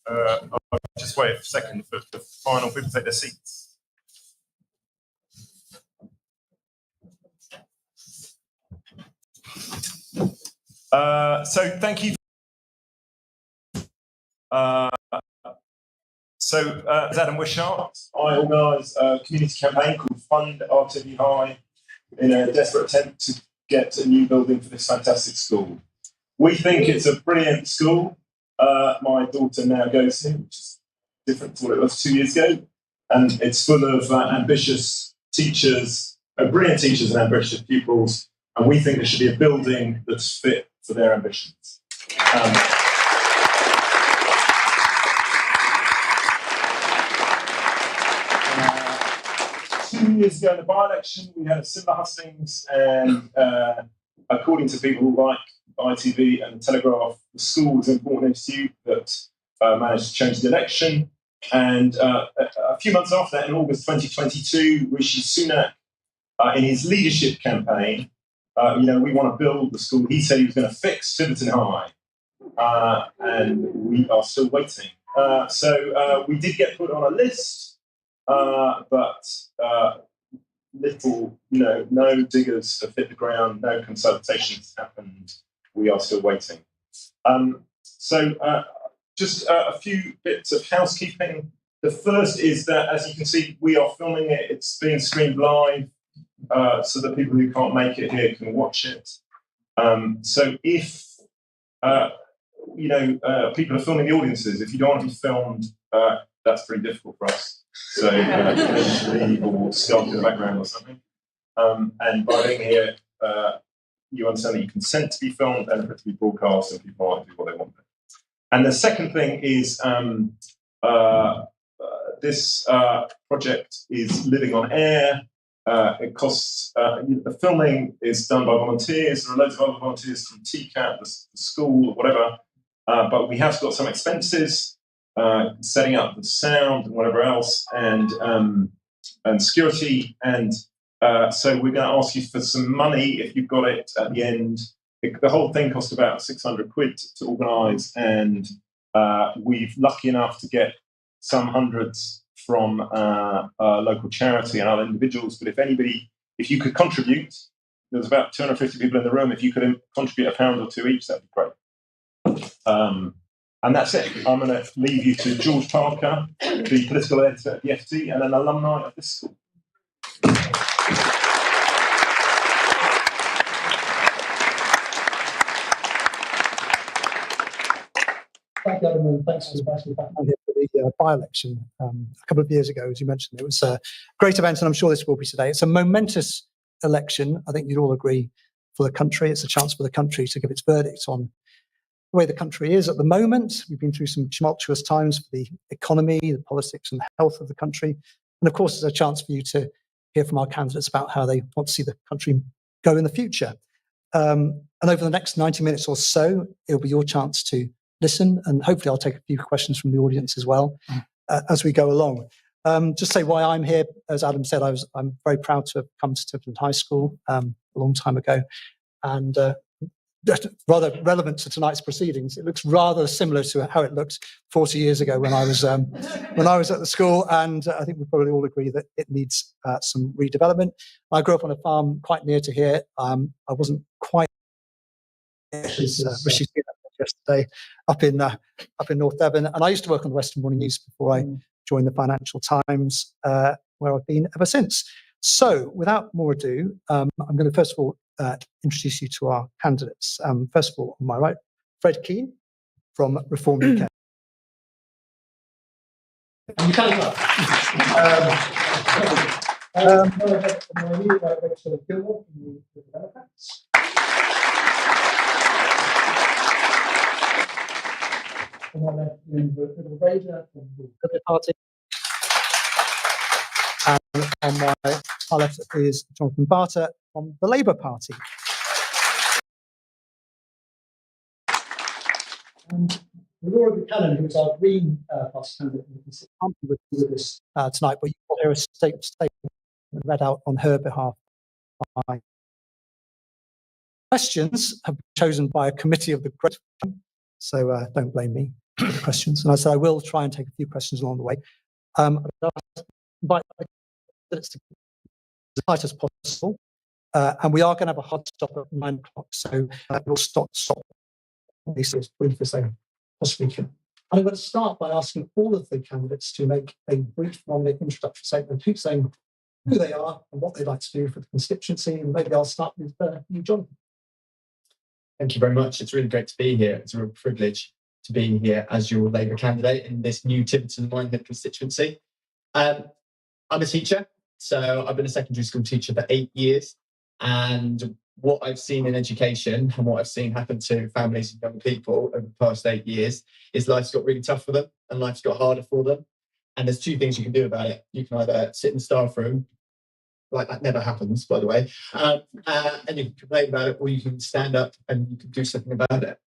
I'll just wait a second for the final people to take their seats. So thank you. As Adam Wishart, I organise a community campaign called Fund Our Tivvy High in a desperate attempt to get a new building for this fantastic school. We think it's a brilliant school. My daughter now goes here, which is different to what it was 2 years ago. And it's full of ambitious teachers, brilliant teachers and ambitious pupils. And we think there should be a building that's fit for their ambitions. 2 years ago in the by-election, we had a similar hustings, and according to people like ITV and the Telegraph, the school was an important issue that managed to change the election. And a few months after that, in August 2022, Rishi Sunak, in his leadership campaign, we want to build the school. He said he was going to fix Tiverton High, and we are still waiting. So we did get put on a list. But little, no diggers have hit the ground, no consultations happened. We are still waiting. Just a few bits of housekeeping. The first is that, as you can see, we are filming it. It's being streamed live, so that people who can't make it here can watch it. So if people are filming the audiences, if you don't want to be filmed, that's pretty difficult for us. So leave or sculpt in the background or something. And by being here, you understand that you consent to be filmed and for it to be broadcast, and people might do what they want. And the second thing is this project is living on air. It costs, the filming is done by volunteers. There are loads of other volunteers from TCAT, the school, whatever. But we have got some expenses. Setting up the sound and whatever else, and security, and so we're going to ask you for some money if you've got it at the end. The whole thing cost about 600 quid to organise, and we've lucky enough to get some hundreds from local charity and other individuals. But if you could contribute, there's about 250 people in the room. If you could contribute £1 or £2 each, that'd be great. And that's it. I'm going to leave you to George Parker, the political editor at the FT and an alumni of this school. Thank you, Adam, and thanks for inviting me back here for the by-election a couple of years ago, as you mentioned. It was a great event, and I'm sure this will be today. It's a momentous election, I think you'd all agree, for the country. It's a chance for the country to give its verdict on the way the country is at the moment. We've been through some tumultuous times for the economy, the politics and the health of the country. And of course, there's a chance for you to hear from our candidates about how they want to see the country go in the future. And over the next 90 minutes or so, it'll be your chance to listen. And hopefully I'll take a few questions from the audience as well as we go along. Just say why I'm here. As Adam said, I'm very proud to have come to Tiverton High School a long time ago. And rather relevant to tonight's proceedings, it looks rather similar to how it looked 40 years ago when I was at the school, and I think we probably all agree that it needs some redevelopment. I grew up on a farm quite near to here. I wasn't quite Rishi yesterday up in North Devon, and I used to work on the Western Morning News before I joined the Financial Times, where I've been ever since. So, without more ado, I'm going to first of all introduce you to our candidates. First of all, on my right, Fred Keen from Reform UK. You can as well. Gilmour from the Democrats. On my left, Liddell-Grainger from the Liberal Party. And on my far left is Jonathan Barter from the Labour Party. And Laura Buchanan, who's our Green Party candidate, can't be with us tonight, but you will hear a statement read out on her behalf. Questions have been chosen by a committee of the great, so don't blame me. questions. And I said I will try and take a few questions along the way. Invite the candidates to be as tight as possible. And we are going to have a hard stop at 9 o'clock. So we'll stop as brief as they possibly can. I'm going to start by asking all of the candidates to make a brief 1-minute introductory statement, saying who they are and what they'd like to do for the constituency. And maybe I'll start with you, John. Thank you very much. It's really great to be here. It's a real privilege to be here as your Labour candidate in this new Tiverton and Minehead constituency. I'm a teacher, so I've been a secondary school teacher for 8 years. And what I've seen in education and what I've seen happen to families and young people over the past 8 years is life's got really tough for them and life's got harder for them. And there's 2 things you can do about it. You can either sit in the staff room, like that never happens, by the way, and you can complain about it, or you can stand up and you can do something about it.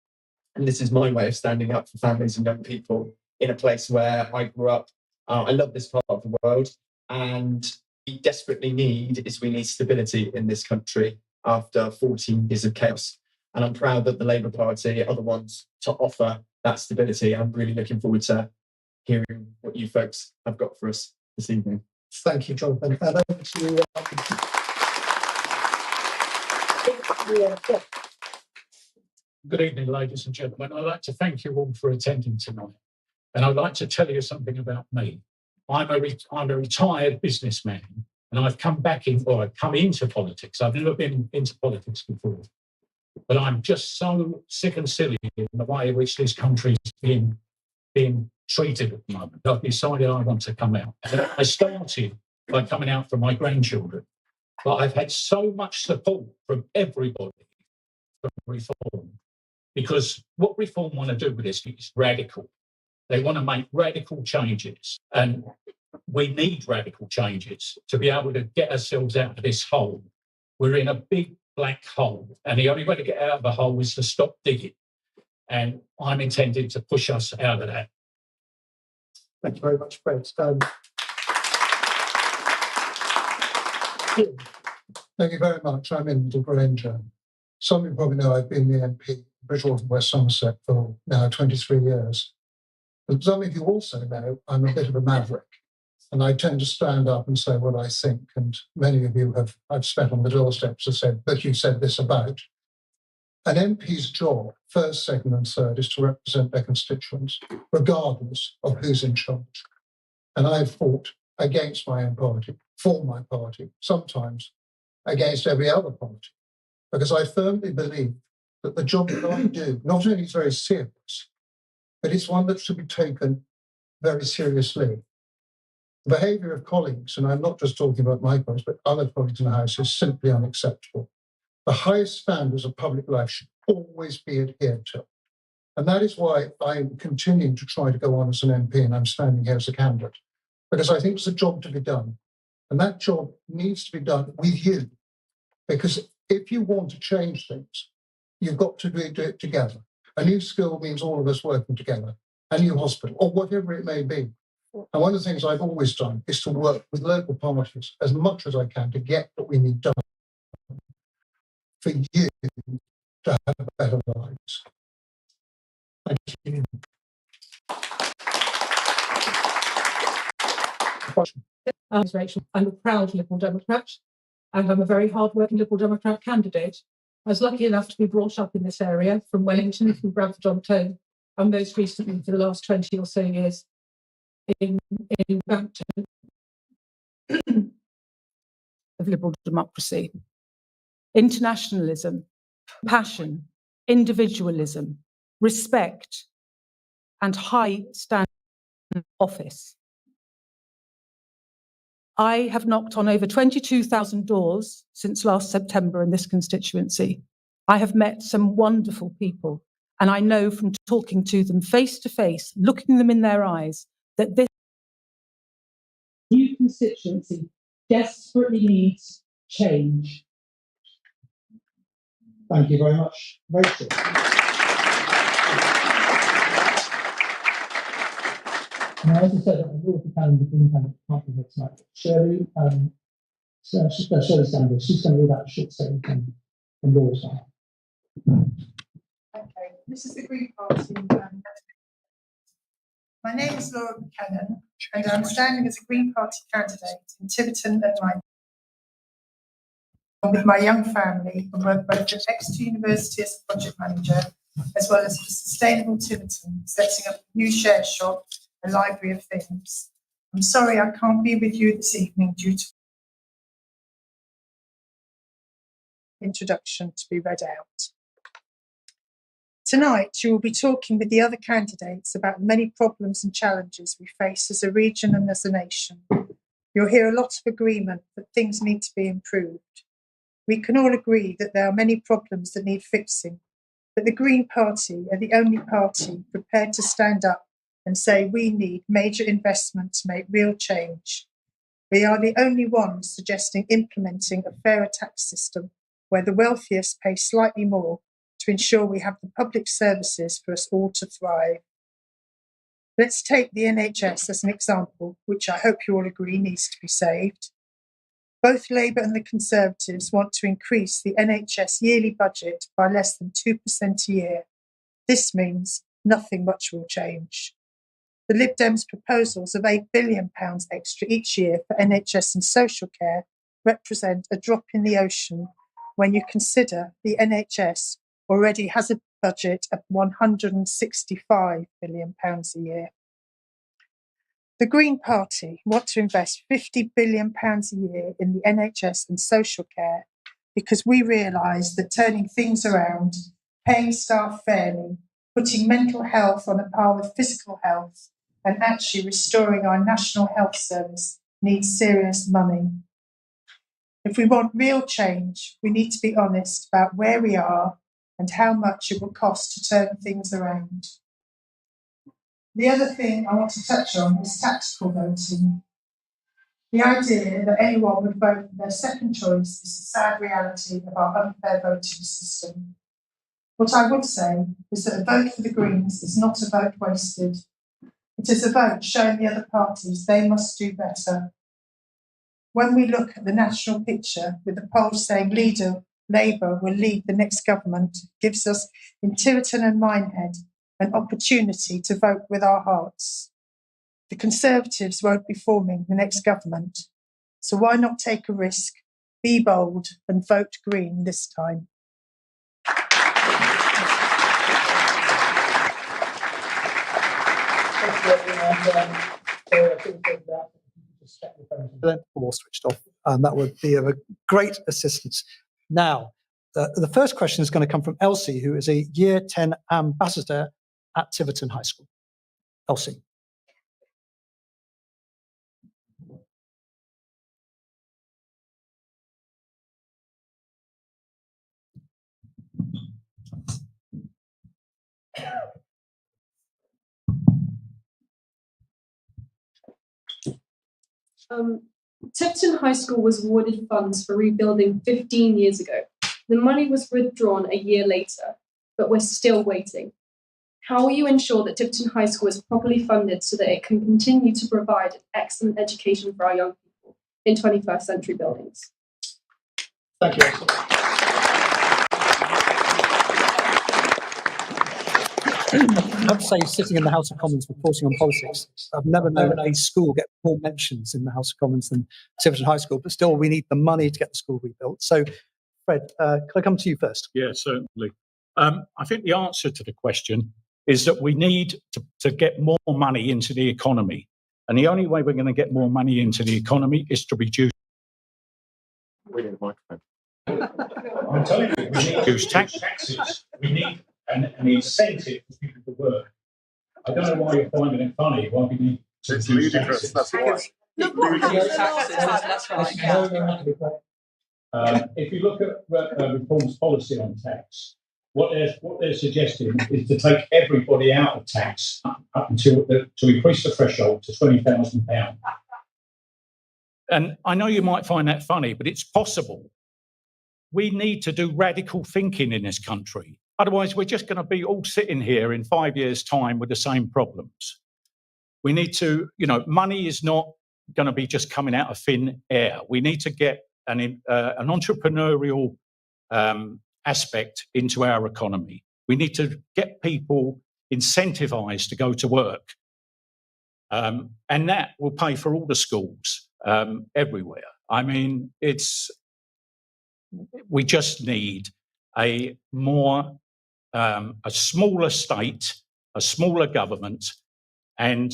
And this is my way of standing up for families and young people in a place where I grew up. I love this part of the world, and we desperately need stability in this country after 14 years of chaos. And I'm proud that the Labour Party are the ones to offer that stability. I'm really looking forward to hearing what you folks have got for us this evening. Thank you, Jonathan. Over to you. Good evening, ladies and gentlemen. I'd like to thank you all for attending tonight. And I'd like to tell you something about me. I'm a retired businessman, and I've come into politics. I've never been into politics before. But I'm just so sick and silly in the way in which this country is being treated at the moment. I've decided I want to come out. I started by coming out for my grandchildren, but I've had so much support from everybody for reform, because what reform want to do with this is radical. They want to make radical changes, and we need radical changes to be able to get ourselves out of this hole. We're in a big black hole, and the only way to get out of the hole is to stop digging. And I'm intending to push us out of that. Thank you very much, Fred. Thank you very much. I'm in Liddell-Grainger. Some of you probably know I've been the MP Bridgwater and West Somerset for now 23 years. But some of you also know I'm a bit of a maverick, and I tend to stand up and say what I think. And many of you I've spent on the doorsteps have said, but you said this about. An MP's job, first, second, and third, is to represent their constituents, regardless of who's in charge. And I've fought against my own party, for my party, sometimes against every other party, because I firmly believe that the job that I do not only is very serious, but it's one that should be taken very seriously. The behaviour of colleagues, and I'm not just talking about my colleagues, but other colleagues in the House, is simply unacceptable. The highest standards of public life should always be adhered to. And that is why I'm continuing to try to go on as an MP, and I'm standing here as a candidate, because I think it's a job to be done. And that job needs to be done with you, because if you want to change things, you've got to do it together. A new school means all of us working together, a new hospital, or whatever it may be. And one of the things I've always done is to work with local parties as much as I can to get what we need done for you to have better lives. Thank you. I'm Rachel. I'm a proud Liberal Democrat, and I'm a very hard-working Liberal Democrat candidate. I was lucky enough to be brought up in this area from Wellington, from Bradford-on-Tyne, and most recently for the last 20 or so years in Bampton of liberal democracy. Internationalism, passion, individualism, respect, and high standard office. I have knocked on over 22,000 doors since last September in this constituency. I have met some wonderful people, and I know from talking to them face to face, looking them in their eyes, that this new constituency desperately needs change. Thank you very much, Rachel. Now, as I said, I'm going to partner here tonight. Shirley, Shirley Sanders, she's going to read out a short statement from Laura's side. Okay, this is the Green Party My name is Laura Buchanan, and I'm standing as a Green Party candidate in Tiverton and Minehead with my young family and work both at Exeter University as a project manager, as well as for Sustainable Tiverton, setting up a new share shop, a library of things. I'm sorry I can't be with you this evening due to introduction to be read out. Tonight, you will be talking with the other candidates about many problems and challenges we face as a region and as a nation. You'll hear a lot of agreement that things need to be improved. We can all agree that there are many problems that need fixing, but the Green Party are the only party prepared to stand up and say we need major investment to make real change. We are the only ones suggesting implementing a fairer tax system where the wealthiest pay slightly more to ensure we have the public services for us all to thrive. Let's take the NHS as an example, which I hope you all agree needs to be saved. Both Labour and the Conservatives want to increase the NHS yearly budget by less than 2% a year. This means nothing much will change. The Lib Dems' proposals of £8 billion extra each year for NHS and social care represent a drop in the ocean when you consider the NHS already has a budget of £165 billion a year. The Green Party want to invest £50 billion a year in the NHS and social care because we realise that turning things around, paying staff fairly, putting mental health on a par with physical health, and actually restoring our National Health Service needs serious money. If we want real change, we need to be honest about where we are and how much it will cost to turn things around. The other thing I want to touch on is tactical voting. The idea that anyone would vote for their second choice is the sad reality of our unfair voting system. What I would say is that a vote for the Greens is not a vote wasted. It is a vote showing the other parties they must do better. When we look at the national picture, with the polls saying Labour will lead the next government, gives us in Tiverton and Minehead an opportunity to vote with our hearts. The Conservatives won't be forming the next government, so why not take a risk, be bold and vote Green this time? All switched off, and that would be of a great assistance. Now, the first question is going to come from Elsie, who is a Year 10 ambassador at Tiverton High School. Elsie. Tiverton High School was awarded funds for rebuilding 15 years ago. The money was withdrawn a year later, but we're still waiting. How will you ensure that Tiverton High School is properly funded so that it can continue to provide an excellent education for our young people in 21st century buildings? Thank you. I have to say, sitting in the House of Commons reporting on politics, I've never known a school get more mentions in the House of Commons than Tiverton High School, but still we need the money to get the school rebuilt. So, Fred, can I come to you first? Yeah, certainly. I think the answer to the question is that we need to get more money into the economy. And the only way we're going to get more money into the economy is to reduce. We need a microphone. I'm telling you, we need to reduce taxes. We need an incentive for people to work. I don't know why you're finding it funny. Why we need to reduce taxes. That's why. If you look at Reform's policy on tax, what they're suggesting is to take everybody out of tax up until to increase the threshold to £20,000. And I know you might find that funny, but it's possible. We need to do radical thinking in this country. Otherwise, we're just going to be all sitting here in 5 years' time with the same problems. We need to, money is not going to be just coming out of thin air. We need to get an entrepreneurial aspect into our economy. We need to get people incentivized to go to work. And that will pay for all the schools everywhere. I mean, we just need a smaller state, a smaller government, and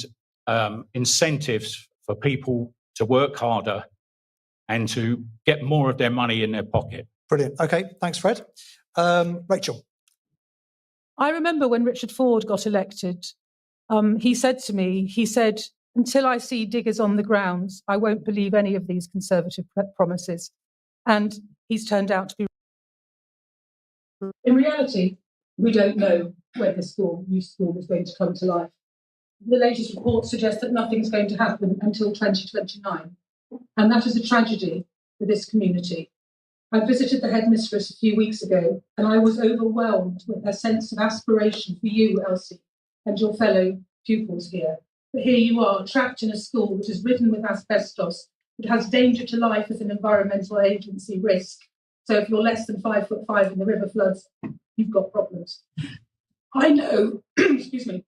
incentives for people to work harder and to get more of their money in their pocket. Brilliant. Okay, thanks, Fred. Rachel. I remember when Richard Ford got elected, he said to me, until I see diggers on the grounds, I won't believe any of these Conservative promises. And he's turned out to be. In reality, we don't know when this new school is going to come to life. The latest reports suggest that nothing's going to happen until 2029. And that is a tragedy for this community. I visited the headmistress a few weeks ago, and I was overwhelmed with her sense of aspiration for you, Elsie, and your fellow pupils here. But here you are, trapped in a school that is ridden with asbestos, that has danger to life as an environmental agency risk. So if you're less than 5'5" and the river floods, you've got problems. I know, excuse me,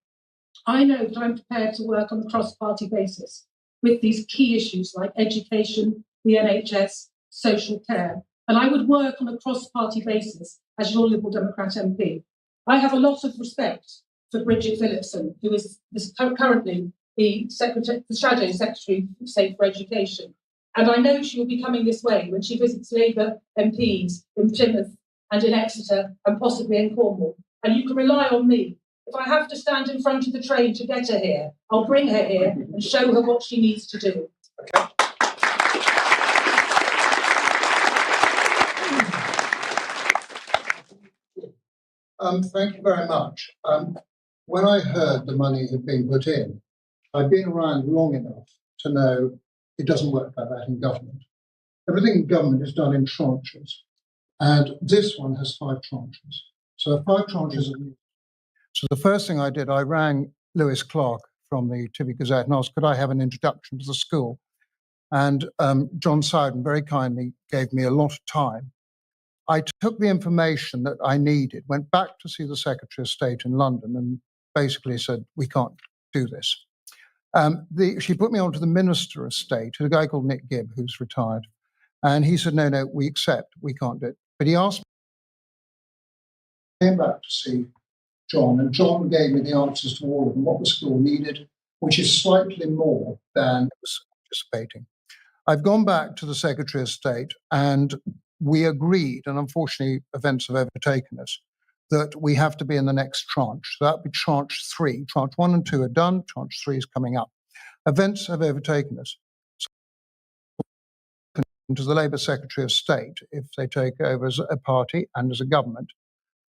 I know that I'm prepared to work on a cross-party basis with these key issues like education, the NHS, social care, and I would work on a cross-party basis as your Liberal Democrat MP. I have a lot of respect for Bridget Phillipson, who is currently the Shadow Secretary of State for Education. And I know she will be coming this way when she visits Labour MPs in Plymouth and in Exeter and possibly in Cornwall. And you can rely on me. If I have to stand in front of the train to get her here, I'll bring her here and show her what she needs to do. Okay. Thank you very much. When I heard the money had been put in, I've been around long enough to know it doesn't work like that in government. Everything in government is done in tranches, and this one has 5 tranches. So 5 tranches of. So the first thing I did, I rang Lewis Clark from the Tivvy Gazette and asked, could I have an introduction to the school? And John Sowden very kindly gave me a lot of time. I took the information that I needed, went back to see the Secretary of State in London and basically said, we can't do this. She put me on to the Minister of State, a guy called Nick Gibb, who's retired. And he said, no, we accept, we can't do it. But he asked me, came back to see John, and John gave me the answers to all of them, what the school needed, which is slightly more than was anticipating. I've gone back to the Secretary of State and we agreed, and unfortunately events have overtaken us, that we have to be in the next tranche. So that would be tranche 3. Tranche 1 and 2 are done, tranche 3 is coming up. Events have overtaken us. So to the Labour Secretary of State, if they take over as a party and as a government,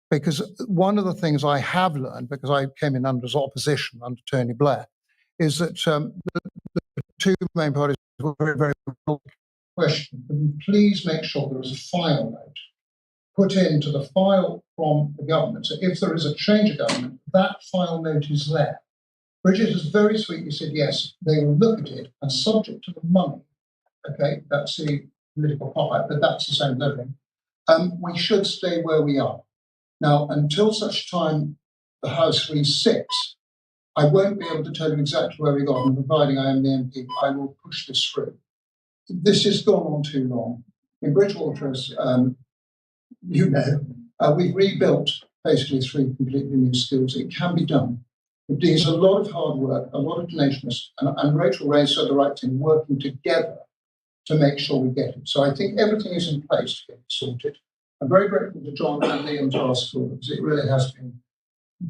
because one of the things I have learned, because I came in under opposition under Tony Blair, is that the 2 main parties were very, very question. Can you please make sure there is a file note put into the file from the government? So if there is a change of government, that file note is there. Bridget has very sweetly said, yes, they will look at it and subject to the money. Okay, that's the political part, but that's the same living. We should stay where we are. Now, until such time the House resits, I won't be able to tell you exactly where we got, and providing I am the MP, I will push this through. This has gone on too long. In Bridgwater, as you know, we've rebuilt basically 3 completely new schools. It can be done. It needs a lot of hard work, a lot of tenaciousness, and Rachel Ray said the right thing, working together to make sure we get it. So I think everything is in place to get it sorted. I'm very grateful to John and the entire school, because it really has been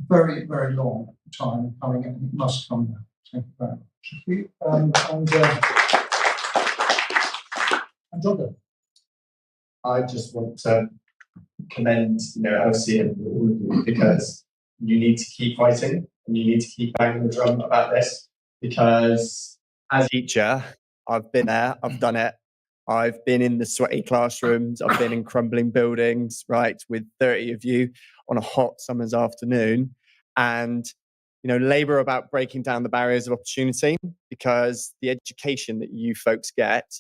very, very long time coming in. It must come now. Thank you very much. And John. I just want to commend, Elsie and all of you, because you need to keep fighting and you need to keep banging the drum about this, because as a teacher, I've been there, I've done it. I've been in the sweaty classrooms, I've been in crumbling buildings, right, with 30 of you on a hot summer's afternoon. And, Labour are about breaking down the barriers of opportunity, because the education that you folks get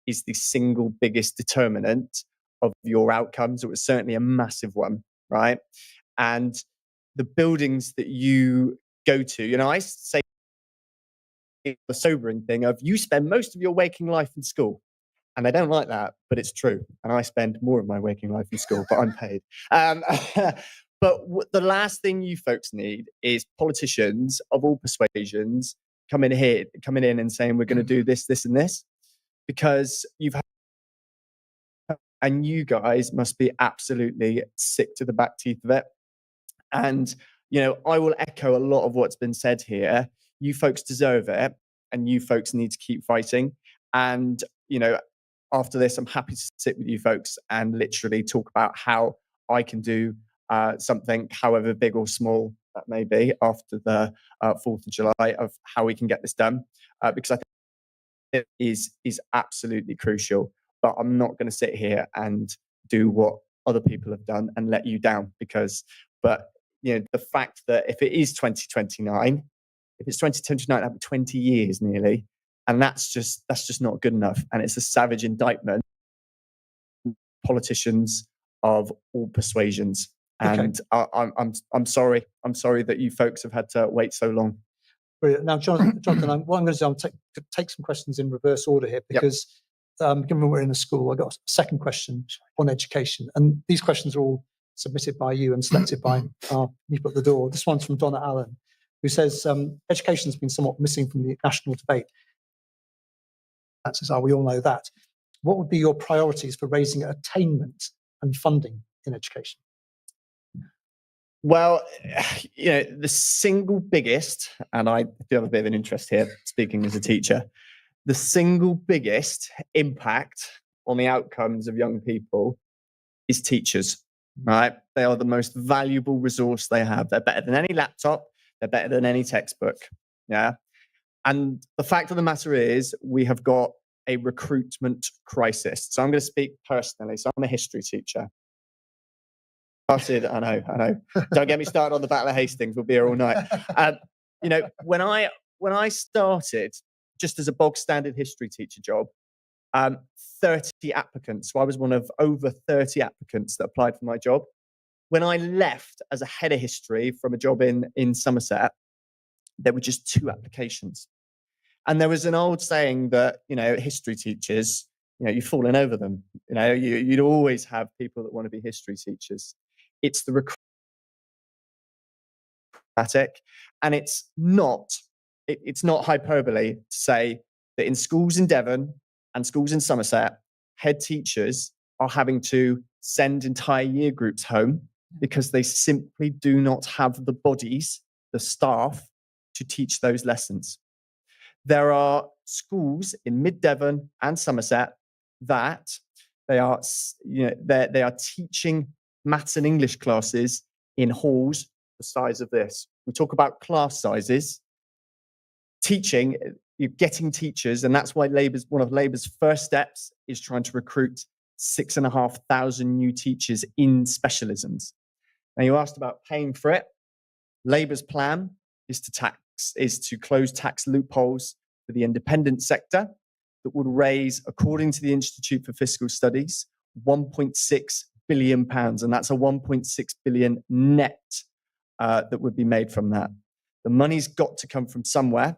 is the single biggest determinant of your outcomes. It was certainly a massive one, right? And the buildings that you go to, I say the sobering thing of you spend most of your waking life in school. And they don't like that, but it's true. And I spend more of my waking life in school, but I'm paid. But the last thing you folks need is politicians of all persuasions coming in and saying, we're going to do this, this, and this, because and you guys must be absolutely sick to the back teeth of it. And, I will echo a lot of what's been said here. You folks deserve it, and you folks need to keep fighting. And, after this, I'm happy to sit with you folks and literally talk about how I can do something, however big or small that may be, after the 4th of July, of how we can get this done, because I think it is absolutely crucial. But I'm not going to sit here and do what other people have done and let you down, but the fact that if it is 2029, if it's 2029, that'll be 20 years nearly. And that's just not good enough. And it's a savage indictment on politicians of all persuasions. And okay. I'm sorry that you folks have had to wait so long. Brilliant. Now, Jonathan, what I'm going to do, I'll take some questions in reverse order here, because given we're in a school, I've got a second question on education. And these questions are all submitted by you and selected by our people at the door. This one's from Donna Allen, who says, education has been somewhat missing from the national debate. We all know that. What would be your priorities for raising attainment and funding in education? Well, the single biggest, and I do have a bit of an interest here, speaking as a teacher, the single biggest impact on the outcomes of young people is teachers, right? They are the most valuable resource they have. They're better than any laptop. They're better than any textbook. Yeah. And the fact of the matter is, we have got a recruitment crisis. So I'm going to speak personally. So I'm a history teacher. I know. Don't get me started on the Battle of Hastings. We'll be here all night. When I started just as a bog standard history teacher job, 30 applicants. So I was one of over 30 applicants that applied for my job. When I left as a head of history from a job in Somerset, there were just 2 applications. And there was an old saying that, history teachers, you've fallen over them. You'd always have people that want to be history teachers. It's the recruitment, and it's not hyperbole to say that in schools in Devon and schools in Somerset, head teachers are having to send entire year groups home because they simply do not have the bodies, the staff, to teach those lessons. There are schools in Mid Devon and Somerset that they are teaching maths and English classes in halls the size of this. We talk about class sizes. Teaching, you're getting teachers, and that's why one of Labour's first steps is trying to recruit 6,500 new teachers in specialisms. Now, you asked about paying for it. Labour's plan is to close tax loopholes for the independent sector that would raise, according to the Institute for Fiscal Studies, £1.6 billion, and that's a 1.6 billion net that would be made from that. The money's got to come from somewhere,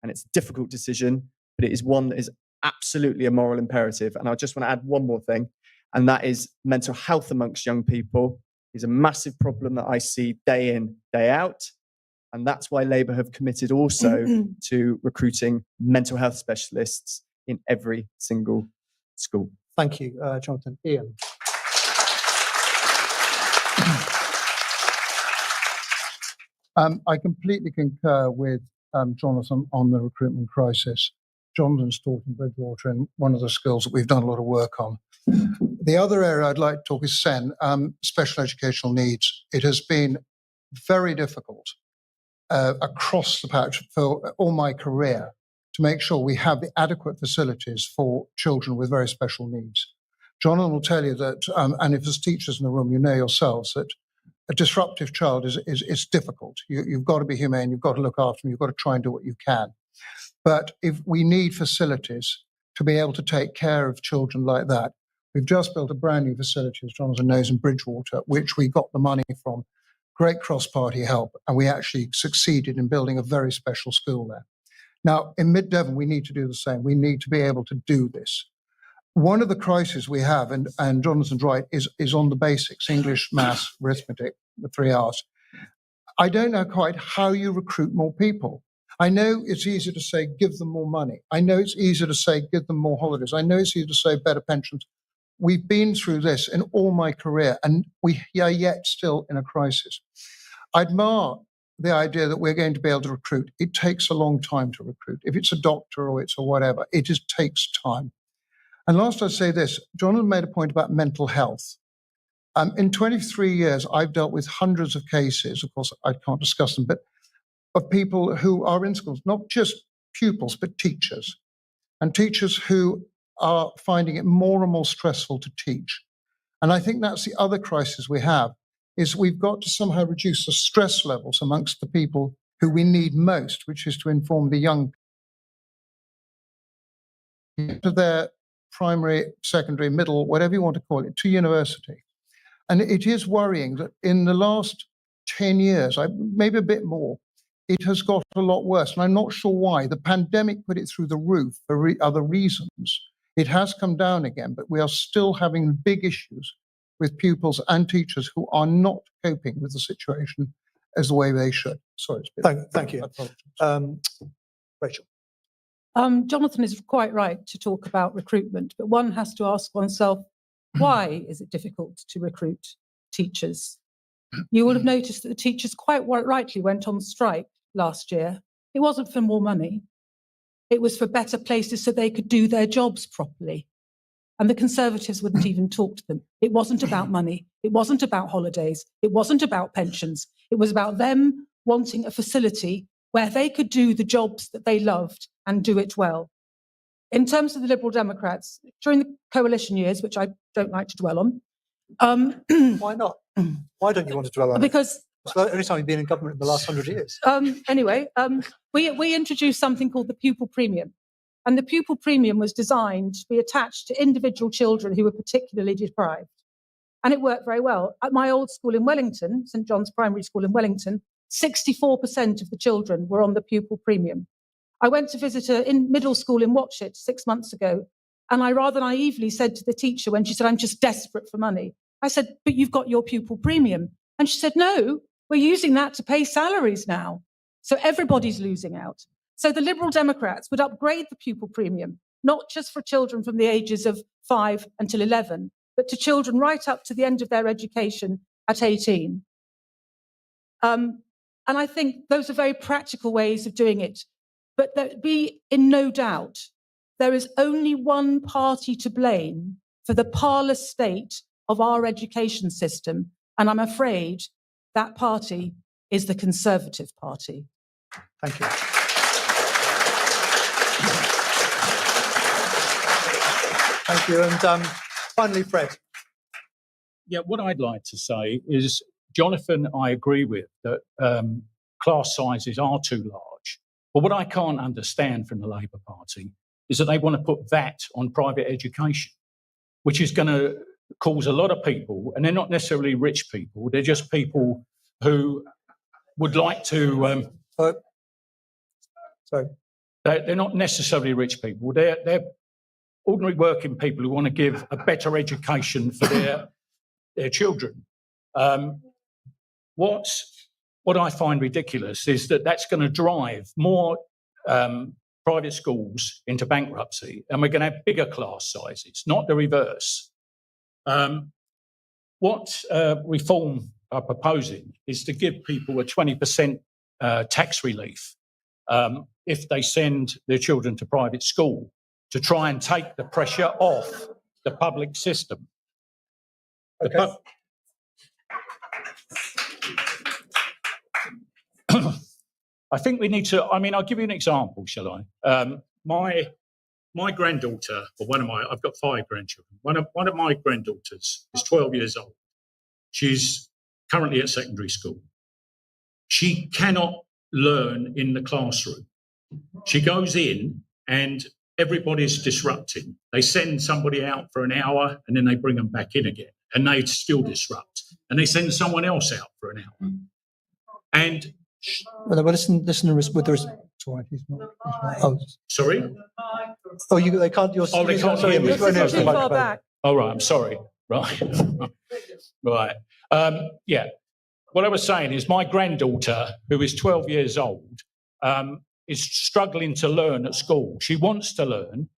and it's a difficult decision, but it is one that is absolutely a moral imperative. And I just want to add one more thing, and that is mental health amongst young people is a massive problem that I see day in, day out. And that's why Labour have committed also to recruiting mental health specialists in every single school. Thank you, Jonathan. Ian. I completely concur with Jonathan on the recruitment crisis. Jonathan's taught in Bridgwater, and one of the skills that we've done a lot of work on. The other area I'd like to talk is SEN, special educational needs. It has been very difficult across the patch for all my career to make sure we have the adequate facilities for children with very special needs. Jonathan will tell you that, and if there's teachers in the room, you know yourselves that a disruptive child is difficult. You've got to be humane, you've got to look after them, you've got to try and do what you can. But if we need facilities to be able to take care of children like that, we've just built a brand new facility, as Jonathan knows, in Bridgwater, which we got the money from great cross-party help, and we actually succeeded in building a very special school there. Now, in Mid-Devon, we need to do the same. We need to be able to do this. One of the crises we have, and Jonathan's right, is on the basics, English, maths, arithmetic, the 3 R's. I don't know quite how you recruit more people. I know it's easy to say, give them more money. I know it's easier to say, give them more holidays. I know it's easier to say, better pensions. We've been through this in all my career, and we are yet still in a crisis. I admire the idea that we're going to be able to recruit. It takes a long time to recruit. If it's a doctor or it's a whatever, it just takes time. And last, I'd say this. Jonathan made a point about mental health. In 23 years, I've dealt with hundreds of cases, of course, I can't discuss them, but of people who are in schools, not just pupils, but teachers. And teachers who are finding it more and more stressful to teach. And I think that's the other crisis we have, is we've got to somehow reduce the stress levels amongst the people who we need most, which is to inform the young people to their primary, secondary, middle, whatever you want to call it, to university. And it is worrying that in the last 10 years, maybe a bit more, it has got a lot worse. And I'm not sure why. The pandemic put it through the roof for other reasons. It has come down again, but we are still having big issues with pupils and teachers who are not coping with the situation as the way they should. Sorry. Thank you. Rachel. Jonathan is quite right to talk about recruitment, but one has to ask oneself, why is it difficult to recruit teachers? You will have noticed that the teachers quite rightly went on strike last year. It wasn't for more money. It was for better places so they could do their jobs properly. And the Conservatives wouldn't even talk to them. It wasn't about money. It wasn't about holidays. It wasn't about pensions. It was about them wanting a facility where they could do the jobs that they loved and do it well. In terms of the Liberal Democrats, during the coalition years, which I don't like to dwell on. Why not? Why don't you want to dwell on it? Because it's the only time you've been in government in the last 100 years. We introduced something called the pupil premium. And the pupil premium was designed to be attached to individual children who were particularly deprived. And it worked very well. At my old school in Wellington, St John's Primary School in Wellington, 64% of the children were on the pupil premium. I went to visit a middle school in Watchet 6 months ago, and I rather naively said to the teacher when she said, I'm just desperate for money. I said, but you've got your pupil premium. And she said, no, we're using that to pay salaries now. So everybody's losing out. So the Liberal Democrats would upgrade the pupil premium, not just for children from the ages of 5 until 11, but to children right up to the end of their education at 18. And I think those are very practical ways of doing it. But be in no doubt, there is only one party to blame for the parlous state of our education system. And I'm afraid that party is the Conservative Party. Thank you. Thank you. And finally, Fred. Yeah, what I'd like to say is, Jonathan, I agree with that class sizes are too large. But what I can't understand from the Labour Party is that they want to put VAT on private education, which is going to cause a lot of people, and they're not necessarily rich people, they're just people who would like to... Sorry. They're not necessarily rich people. They're ordinary working people who want to give a better education for their children. What I find ridiculous is that that's going to drive more private schools into bankruptcy, and we're going to have bigger class sizes, not the reverse. What reform are proposing is to give people a 20% tax relief if they send their children to private school, to try and take the pressure off the public system. Okay. I think we need to, I'll give you an example, shall I? My granddaughter, or I've got 5 grandchildren. One of my granddaughters is 12 years old. She's currently at secondary school. She cannot learn in the classroom. She goes in and everybody's disrupting. They send somebody out for an hour and then they bring them back in again, and they still disrupt. And they send someone else out for an hour. And listen with the all right. He's not. Oh, Sorry? They can't. They can't hear me. You're going This is into the too far microphone. back. All right, I'm sorry. Right. Right. Yeah. What I was saying is my granddaughter, who is 12 years old, is struggling to learn at school. She wants to learn.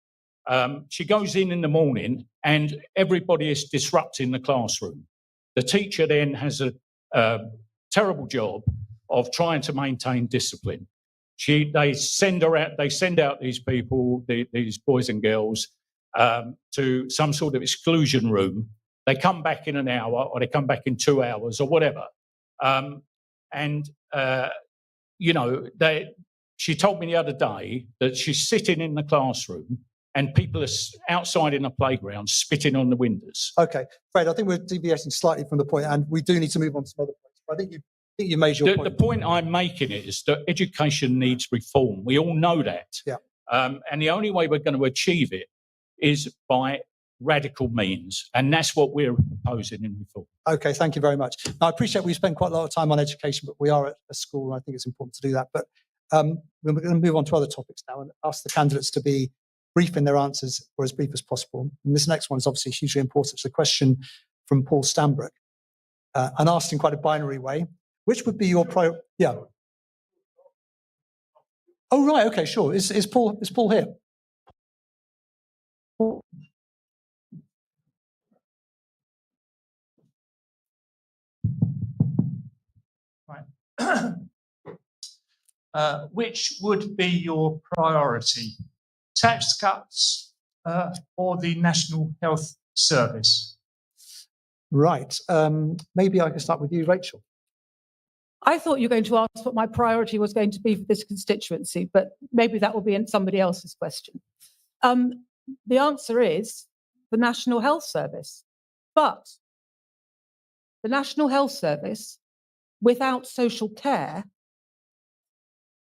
She goes in the morning and everybody is disrupting the classroom. The teacher then has a terrible job of trying to maintain discipline. They send out these people, these boys and girls, to some sort of exclusion room. They come back in an hour or they come back in 2 hours or whatever. She told me the other day that she's sitting in the classroom and people are outside in the playground spitting on the windows. Okay, Fred, I think we're deviating slightly from the point, and we do need to move on to some other points. But I think you made your point. The point I'm making is that education needs reform. We all know that. Yeah. And the only way we're going to achieve it is by radical means. And that's what we're proposing in reform. Okay, thank you very much. Now, I appreciate we spend quite a lot of time on education, but we are at a school, and I think it's important to do that. But we're going to move on to other topics now and ask the candidates to be brief in their answers, or as brief as possible. And this next one is obviously hugely important. It's a question from Paul Stanbrook, and asked in quite a binary way. Which would be your priority? Yeah. Oh, right. Okay, sure. Is Paul here? Right. Which would be your priority? Tax cuts or the National Health Service? Right. Maybe I can start with you, Rachel. I thought you were going to ask what my priority was going to be for this constituency, but maybe that will be in somebody else's question. The answer is the National Health Service. But the National Health Service, without social care,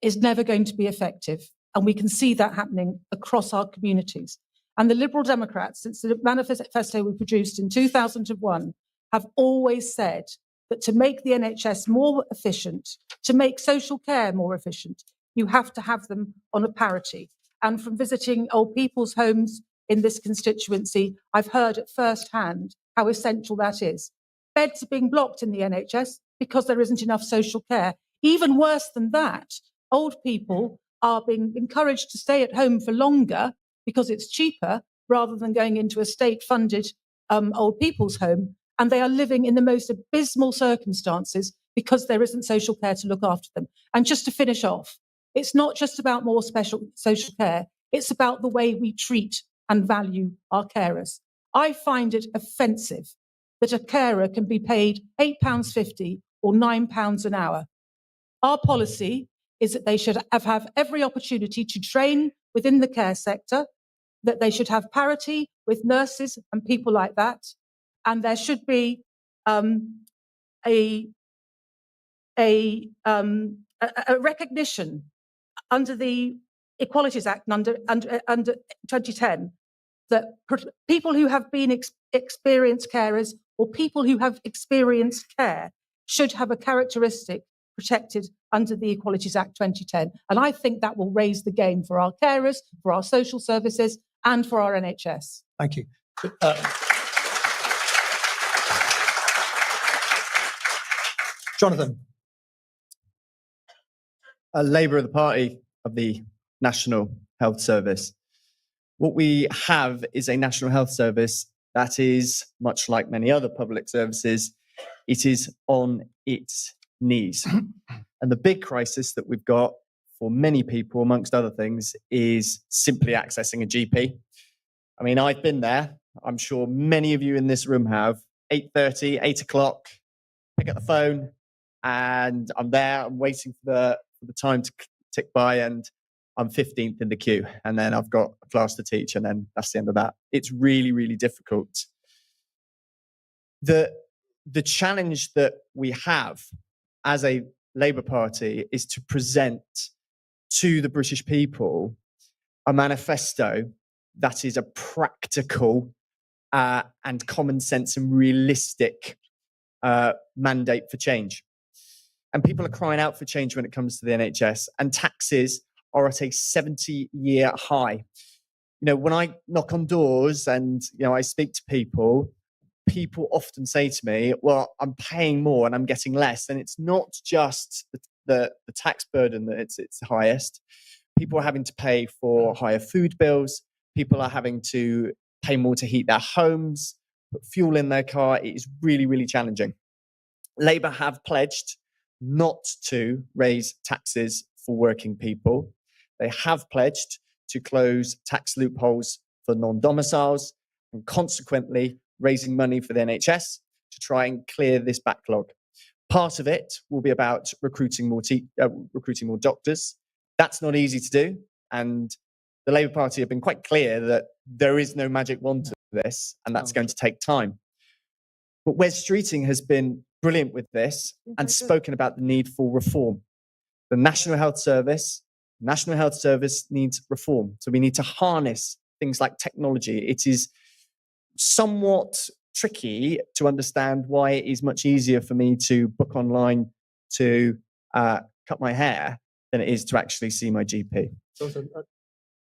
is never going to be effective. And we can see that happening across our communities. And the Liberal Democrats, since the manifesto we produced in 2001, have always said that to make the NHS more efficient, to make social care more efficient, you have to have them on a parity. And from visiting old people's homes in this constituency, I've heard at first hand how essential that is. Beds are being blocked in the NHS because there isn't enough social care. Even worse than that, old people are being encouraged to stay at home for longer because it's cheaper rather than going into a state-funded old people's home. And they are living in the most abysmal circumstances because there isn't social care to look after them. And just to finish off, it's not just about more special social care. It's about the way we treat and value our carers. I find it offensive that a carer can be paid £8.50 or £9 an hour. Our policy is that they should have every opportunity to train within the care sector, that they should have parity with nurses and people like that. And there should be a recognition under the Equalities Act under 2010 that people who have been experienced carers or people who have experienced care should have a characteristic protected under the Equalities Act 2010. And I think that will raise the game for our carers, for our social services, and for our NHS. Thank you. Jonathan. Labour of the party of the National Health Service. What we have is a National Health Service that is, much like many other public services, it is on its knees. And the big crisis that we've got for many people, amongst other things, is simply accessing a GP. I mean, I've been there. I'm sure many of you in this room have. 8:30, 8 o'clock, pick up the phone, and I'm there. I'm waiting for the time to tick by, and I'm 15th in the queue. And then I've got a class to teach, and then that's the end of that. It's really, really difficult. The challenge that we have as a Labour Party is to present to the British people a manifesto that is a practical and common sense and realistic mandate for change. And people are crying out for change when it comes to the NHS, and taxes are at a 70-year high. You know, when I knock on doors and, you know, I speak to people often say to me, well, I'm paying more and I'm getting less. And it's not just the tax burden that it's highest. People are having to pay for higher food bills. People are having to pay more to heat their homes, put fuel in their car. It is really, really challenging. Labour have pledged not to raise taxes for working people. They have pledged to close tax loopholes for non-domiciles and consequently raising money for the NHS to try and clear this backlog. Part of it will be about recruiting more doctors. That's not easy to do. And the Labour Party have been quite clear that there is no magic wand to this, and that's going to take time. But Wes Streeting has been brilliant with this and spoken about the need for reform. The National Health Service needs reform. So we need to harness things like technology. It is somewhat tricky to understand why it is much easier for me to book online to cut my hair than it is to actually see my GP.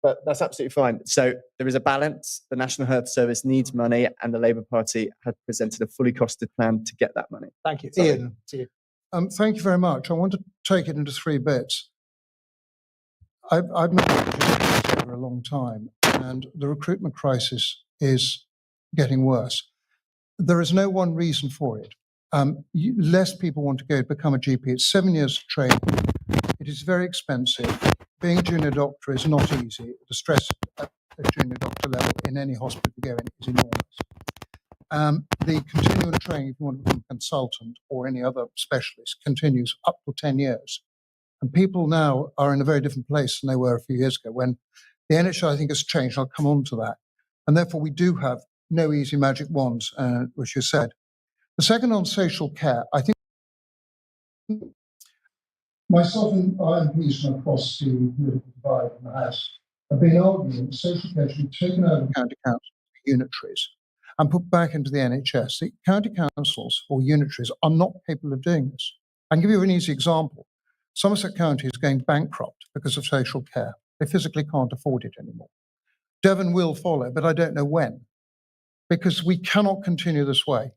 But that's absolutely fine. So there is a balance. The National Health Service needs money, and the Labour Party have presented a fully costed plan to get that money. Thank you. Sorry. Ian, to you. Thank you very much. I want to take it into three bits. I've known this for a long time, and the recruitment crisis is getting worse. There is no one reason for it. Less people want to go become a GP. It's 7 years of training. It is very expensive. Being a junior doctor is not easy. The stress at a junior doctor level in any hospital you go in is enormous. The continuing training, if you want to become a consultant or any other specialist, continues up to 10 years. And people now are in a very different place than they were a few years ago when the NHS, I think, has changed. I'll come on to that. And therefore, we do have no easy magic wands, which you said. The second on social care, I think myself and MPs from across the political divide in the House have been arguing that social care should be taken out of county councils, unitaries, and put back into the NHS. The county councils or unitaries are not capable of doing this. I can give you an easy example. Somerset County is going bankrupt because of social care. They physically can't afford it anymore. Devon will follow, but I don't know when, because we cannot continue this way.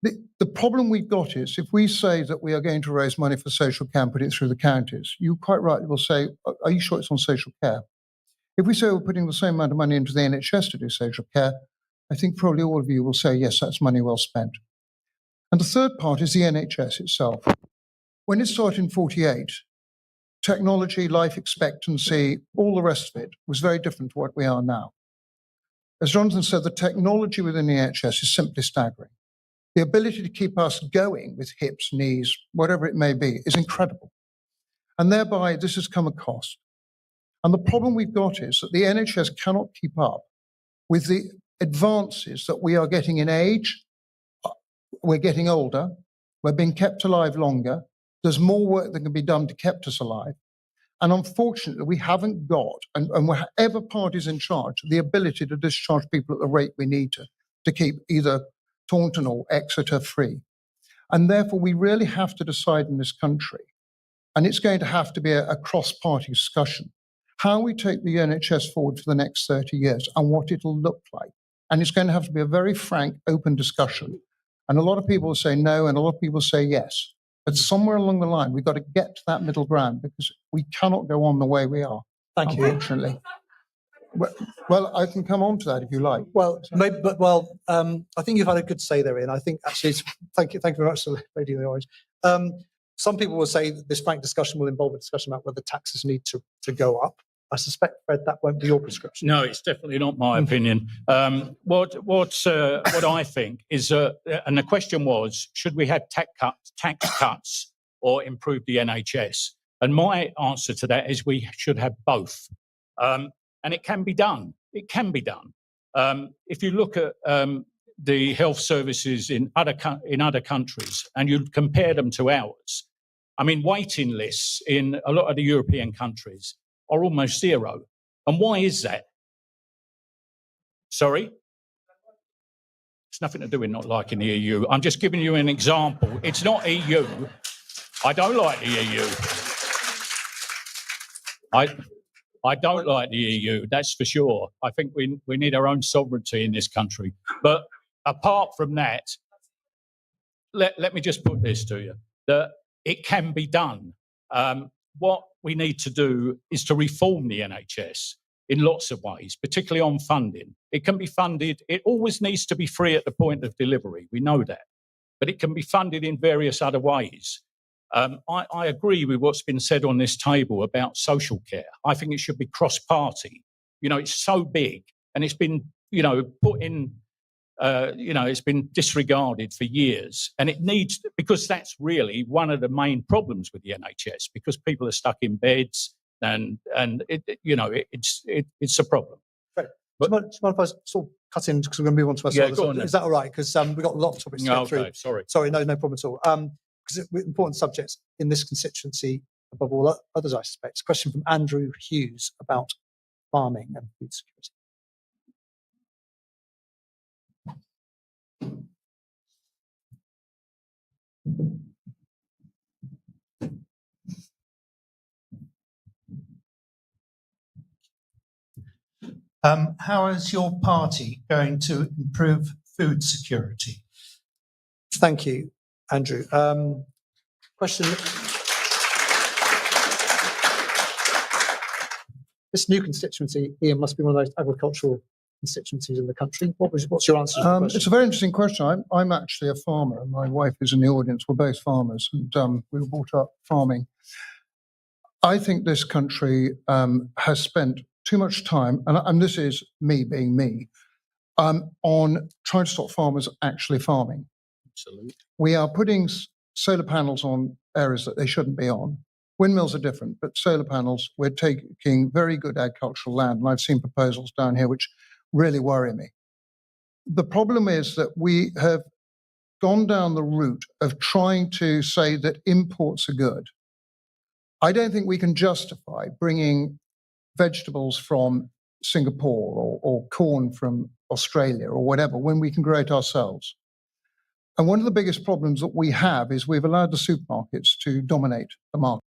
The problem we've got is if we say that we are going to raise money for social care and put it through the counties, you quite rightly will say, are you sure it's on social care? If we say we're putting the same amount of money into the NHS to do social care, I think probably all of you will say, yes, that's money well spent. And the third part is the NHS itself. When it started in 48, technology, life expectancy, all the rest of it was very different to what we are now. As Jonathan said, the technology within the NHS is simply staggering. The ability to keep us going with hips, knees, whatever it may be, is incredible. And thereby, this has come at cost. And the problem we've got is that the NHS cannot keep up with the advances that we are getting in age. We're getting older. We're being kept alive longer. There's more work that can be done to keep us alive. And unfortunately, we haven't got, and whatever party's in charge, the ability to discharge people at the rate we need to keep either Taunton or Exeter free. And therefore, we really have to decide in this country, and it's going to have to be a cross-party discussion, how we take the NHS forward for the next 30 years and what it'll look like. And it's going to have to be a very frank, open discussion. And a lot of people will say no, and a lot of people say yes. But somewhere along the line, we've got to get to that middle ground because we cannot go on the way we are. Thank you. Unfortunately. Well, I can come on to that if you like. Well, maybe, I think you've had a good say there, Ian. I think actually, thank you very much, Lady in the Orange. Some people will say that this frank discussion will involve a discussion about whether taxes need to go up. I suspect, Fred, that won't be your prescription. No, it's definitely not my opinion. What I think is, and the question was, should we have tax cuts or improve the NHS? And my answer to that is we should have both. And it can be done. It can be done. If you look at the health services in other countries and you compare them to ours, I mean, waiting lists in a lot of the European countries are almost zero. And why is that? Sorry? It's nothing to do with not liking the EU. I'm just giving you an example. It's not EU. I don't like the EU. I don't like the EU, that's for sure. I think we need our own sovereignty in this country. But apart from that, let me just put this to you, that it can be done. What we need to do is to reform the NHS in lots of ways, particularly on funding. It can be funded, it always needs to be free at the point of delivery, we know that, but it can be funded in various other ways. I agree with what's been said on this table about social care. I think it should be cross-party. You know, it's so big and it's been, put in, it's been disregarded for years. And it needs, because that's really one of the main problems with the NHS, because people are stuck in beds and it's a problem. Right. Do you mind if I sort of cut in, because we're going to move on to our Yeah, go on then. Is that all right? Because we've got a lot of topics to get through. Okay, sorry. Sorry, no problem at all. Because it's important subjects in this constituency, above all others, I suspect. A question from Andrew Hughes about farming and food security. How is your party going to improve food security? Thank you, Andrew. Question. This new constituency, Ian, must be one of those agricultural constituencies in the country. What's your answer to the question? It's a very interesting question. I'm actually a farmer. My wife is in the audience. We're both farmers, and we were brought up farming. I think this country has spent too much time, and this is me being me, on trying to stop farmers actually farming. Absolutely. We are putting solar panels on areas that they shouldn't be on. Windmills are different, but solar panels, we're taking very good agricultural land, and I've seen proposals down here which really worry me. The problem is that we have gone down the route of trying to say that imports are good. I don't think we can justify bringing vegetables from Singapore or corn from Australia or whatever when we can grow it ourselves. And one of the biggest problems that we have is we've allowed the supermarkets to dominate the market.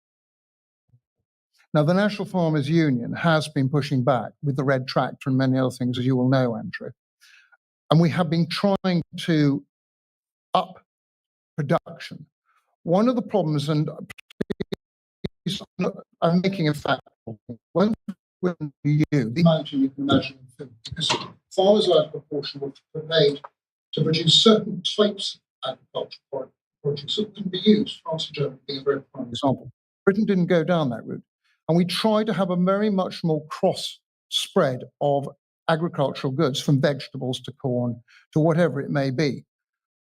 Now, the National Farmers Union has been pushing back with the red tractor and many other things, as you will know, Andrew. And we have been trying to up production. One of the problems, and I'm making a fact, when you the amount you can imagine of food, because farmers are in proportion were paid to produce certain types of agricultural produce that can be used. France and Germany being a very prime example. Britain didn't go down that route. And we tried to have a very much more cross spread of agricultural goods, from vegetables to corn to whatever it may be.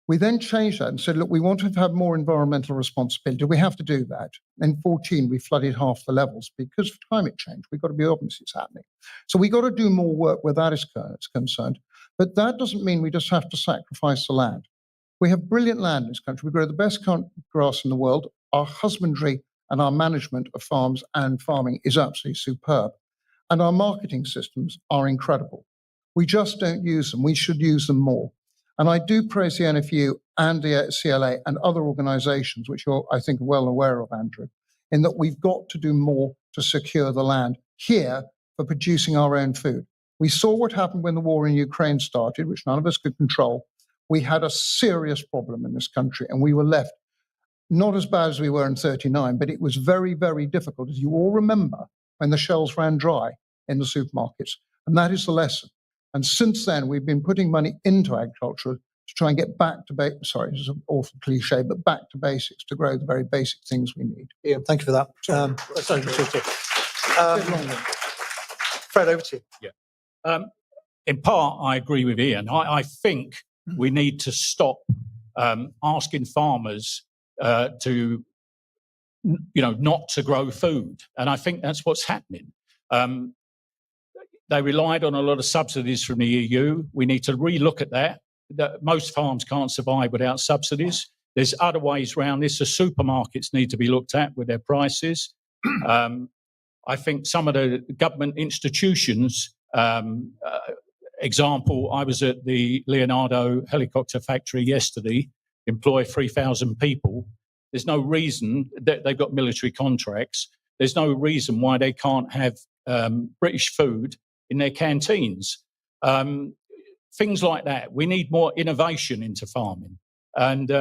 We then changed that and said, look, we want to have more environmental responsibility. We have to do that. In 2014, we flooded half the levels because of climate change. We've got to be obvious it's happening. So we've got to do more work where that is concerned. But that doesn't mean we just have to sacrifice the land. We have brilliant land in this country. We grow the best grass in the world. Our husbandry and our management of farms and farming is absolutely superb. And our marketing systems are incredible. We just don't use them. We should use them more. And I do praise the NFU and the CLA and other organisations, which you're, I think, well aware of, Andrew, in that we've got to do more to secure the land here for producing our own food. We saw what happened when the war in Ukraine started, which none of us could control. We had a serious problem in this country, and we were left not as bad as we were in 39, but it was very, very difficult, as you all remember, when the shelves ran dry in the supermarkets. And that is the lesson. And since then, we've been putting money into agriculture to try and get back to basics. Sorry, this is an awful cliche, but back to basics to grow the very basic things we need. Yeah, thank you for that. Fred, over to you. Yeah. In part, I agree with Ian. I think we need to stop asking farmers to, not to grow food. And I think that's what's happening. They relied on a lot of subsidies from the EU. We need to relook at that. Most farms can't survive without subsidies. There's other ways around this. The supermarkets need to be looked at with their prices. I think some of the government institutions, example, I was at the Leonardo helicopter factory yesterday, employ 3,000 people. There's no reason that they've got military contracts. there's no reason why they can't have British food in their canteens. Things like that. We need more innovation into farming. And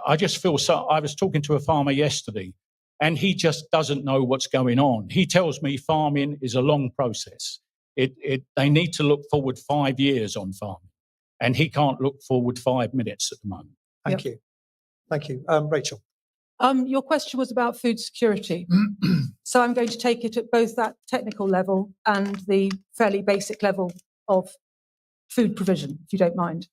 I just feel so. I was talking to a farmer yesterday, and he just doesn't know what's going on. He tells me farming is a long process. They need to look forward 5 years on farming, and he can't look forward 5 minutes at the moment. Thank you. Thank you. Rachel. Your question was about food security. So I'm going to take it at both that technical level and the fairly basic level of food provision, if you don't mind.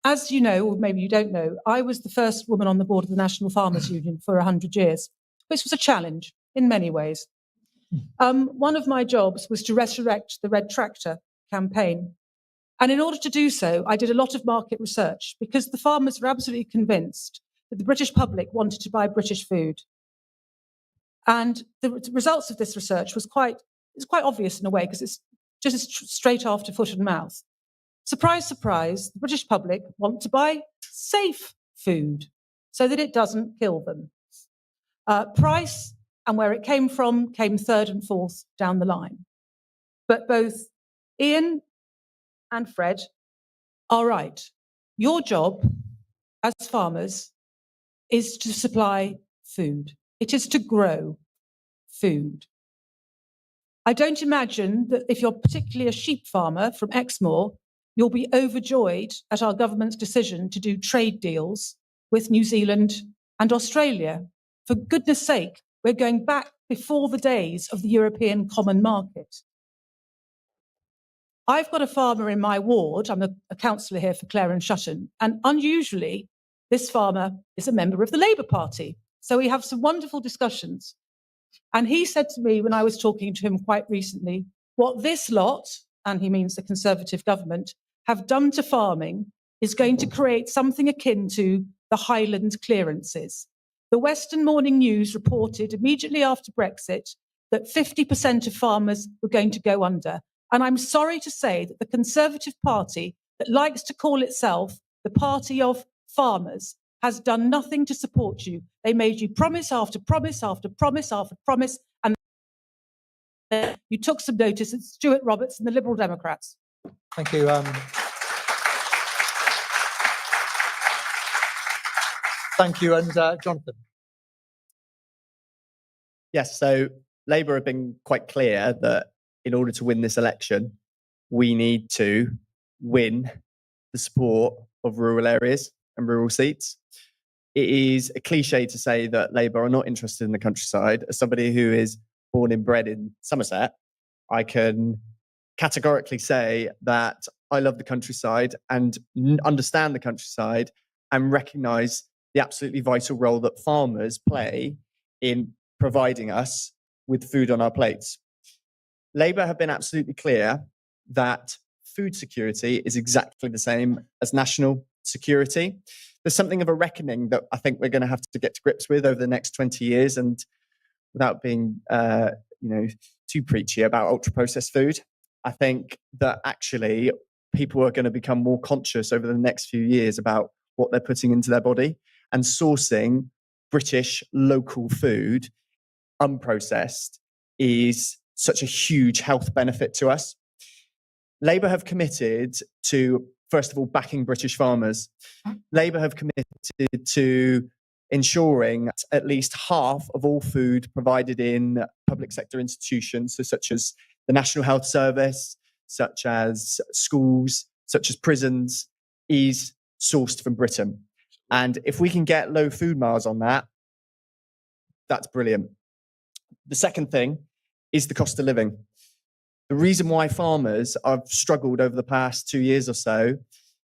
As you know, or maybe you don't know, I was the first woman on the board of the National Farmers Union for 100 years, which was a challenge in many ways. One of my jobs was to resurrect the Red Tractor campaign. And in order to do so, I did a lot of market research because the farmers were absolutely convinced that the British public wanted to buy British food. And the results of this research was quite obvious in a way, because it's just straight after foot and mouth. Surprise, surprise, the British public want to buy safe food so that it doesn't kill them. Price and where it came from came third and fourth down the line. But both Ian and Fred are right. Your job as farmers is to supply food. It is to grow food. I don't imagine that if you're particularly a sheep farmer from Exmoor, you'll be overjoyed at our government's decision to do trade deals with New Zealand and Australia. For goodness sake, we're going back before the days of the European Common Market. I've got a farmer in my ward. I'm a councillor here for Clare and Shutton, and unusually, this farmer is a member of the Labour Party. So we have some wonderful discussions. And he said to me when I was talking to him quite recently, what this lot, and he means the Conservative government, have done to farming is going to create something akin to the Highland clearances. The Western Morning News reported immediately after Brexit that 50% of farmers were going to go under. And I'm sorry to say that the Conservative Party, that likes to call itself the party of farmers, has done nothing to support you. They made you promise after promise after promise after promise, and you took some notice at Stuart Roberts and the Liberal Democrats. Thank you. Thank you. And Jonathan. Yes, so Labour have been quite clear that in order to win this election, we need to win the support of rural areas and rural seats. It is a cliche to say that Labour are not interested in the countryside. As somebody who is born and bred in Somerset, I can categorically say that I love the countryside and understand the countryside and recognise the absolutely vital role that farmers play in providing us with food on our plates. Labour have been absolutely clear that food security is exactly the same as national security. There's something of a reckoning that I think we're going to have to get to grips with over the next 20 years. And without being, too preachy about ultra-processed food, I think that actually people are going to become more conscious over the next few years about what they're putting into their body, and sourcing British local food, unprocessed, is such a huge health benefit to us. Labour have committed to, first of all, backing British farmers. Labour have committed to ensuring that at least half of all food provided in public sector institutions, so such as the National Health Service, such as schools, such as prisons, is sourced from Britain. And if we can get low food miles on that, that's brilliant. The second thing is the cost of living. The reason why farmers have struggled over the past 2 years or so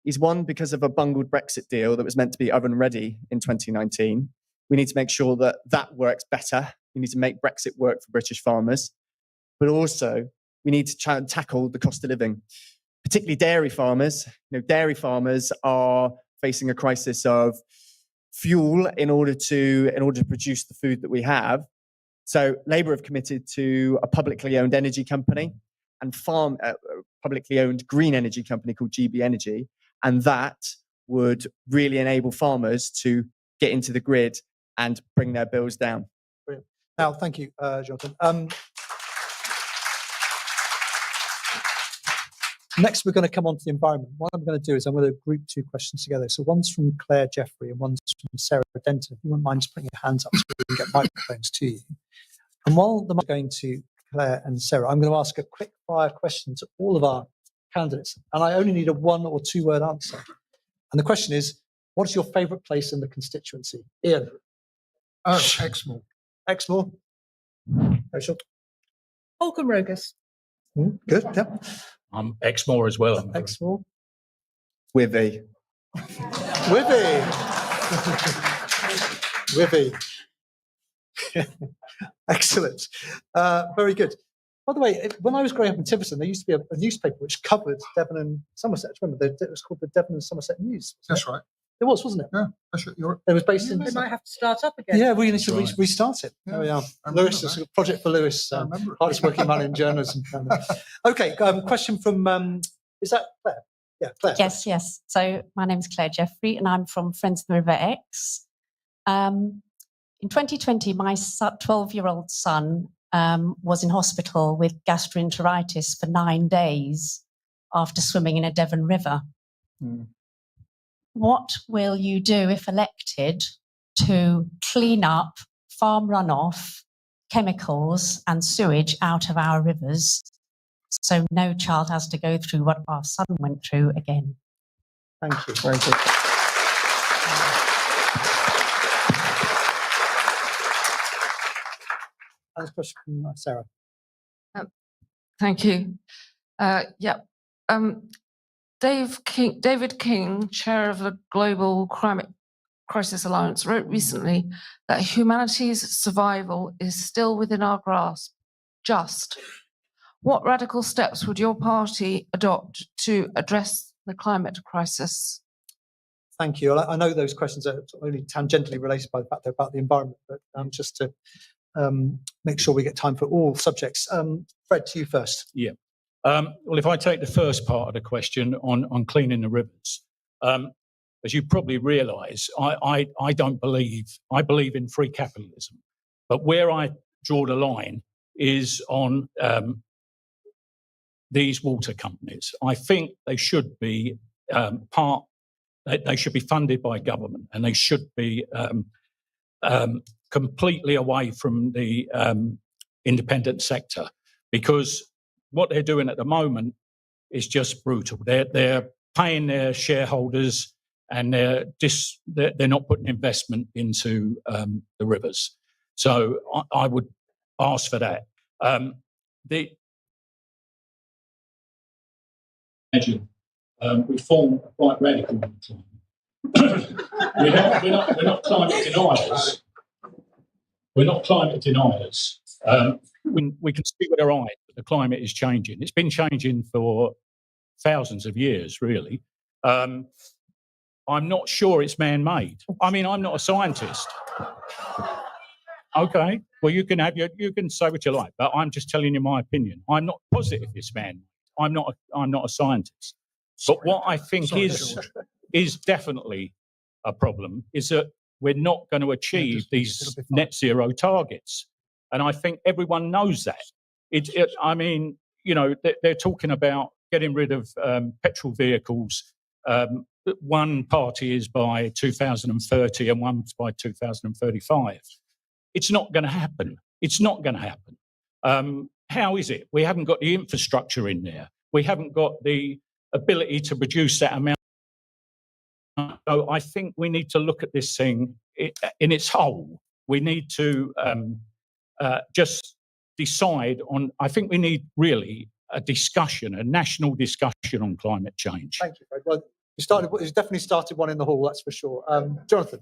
is, one, because of a bungled Brexit deal that was meant to be oven ready in 2019. We need to make sure that that works better. We need to make Brexit work for British farmers. But also, we need to try and tackle the cost of living, particularly dairy farmers. Dairy farmers are facing a crisis of fuel in order to produce the food that we have. So Labour have committed to a publicly owned energy company and publicly owned green energy company called GB Energy. And that would really enable farmers to get into the grid and bring their bills down. Brilliant. Now, thank you, Jonathan. Next, we're going to come on to the environment. What I'm going to do is I'm going to group two questions together. So one's from Claire Jeffrey and one's from Sarah Denton. If you wouldn't mind just putting your hands up so we can get microphones to you. And while the mic going to Claire and Sarah, I'm going to ask a quick fire question to all of our candidates. And I only need a 1 or 2 word answer. And the question is, what is your favourite place in the constituency? Ian? Exmoor. Exmoor? Rachel? Holcombe Rogus. Good, yeah. I'm Exmoor as well. Exmoor? Withy. Withy. Withy. Excellent. Very good. By the way, when I was growing up in Tiverton, there used to be a newspaper which covered Devon and Somerset. Remember, it was called the Devon and Somerset News. That's right. It was, wasn't it? Yeah, that's right. It was based in. We might have to start up again. Yeah, we need to restart it. Yeah, There we are. I remember Lewis, that. a project for Lewis, I remember it. hardest working man in journalism. Okay, question from, is that Claire? Yeah, Claire. Yes. So my name is Claire Jeffrey and I'm from Friends of the River Exe. In 2020, my 12-year-old son was in hospital with gastroenteritis for 9 days after swimming in a Devon river. What will you do if elected to clean up farm runoff, chemicals and sewage out of our rivers so no child has to go through what our son went through again? Thank you. Very good. That's a question from Sarah. Thank you. David King, chair of the Global Climate Crisis Alliance, wrote recently that humanity's survival is still within our grasp. What radical steps would your party adopt to address the climate crisis? Thank you. I know those questions are only tangentially related by the fact they're about the environment, but just to make sure we get time for all subjects. Fred, to you first. Yeah. Well, if I take the first part of the question on cleaning the rivers, as you probably realise, I believe in free capitalism, but where I draw the line is on these water companies. I think they should be they should be funded by government, and they should be completely away from the independent sector, because what they're doing at the moment is just brutal. They're paying their shareholders, and they're not putting investment into the rivers. So I would ask for that. Imagine we form quite radical. We're not climate deniers. We're not climate deniers. We can see with our eyes that the climate is changing. It's been changing for thousands of years, really. I'm not sure it's man-made. I mean, I'm not a scientist. Okay, well, you can say what you like, but I'm just telling you my opinion. I'm not positive it's man-made. I'm not a scientist. But what I think is definitely a problem is that we're not going to achieve these net zero targets. And I think everyone knows that. I mean, you know, they're talking about getting rid of petrol vehicles. One party is by 2030 and one's by 2035. It's not going to happen. It's not going to happen. How is it? We haven't got the infrastructure in there. We haven't got the ability to produce that amount. So I think we need to look at this thing in its whole. We need to just decide on. I think we need really a discussion, a national discussion on climate change. Thank you, Fred. Well, you definitely started one in the hall, that's for sure. Jonathan.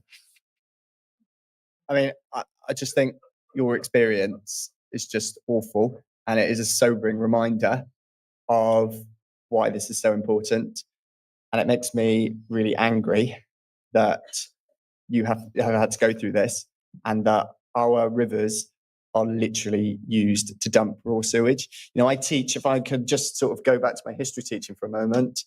I mean, I just think your experience is just awful, and it is a sobering reminder of why this is so important. And it makes me really angry that you have had to go through this, and that our rivers are literally used to dump raw sewage. You know, I teach, if I could just sort of go back to my history teaching for a moment,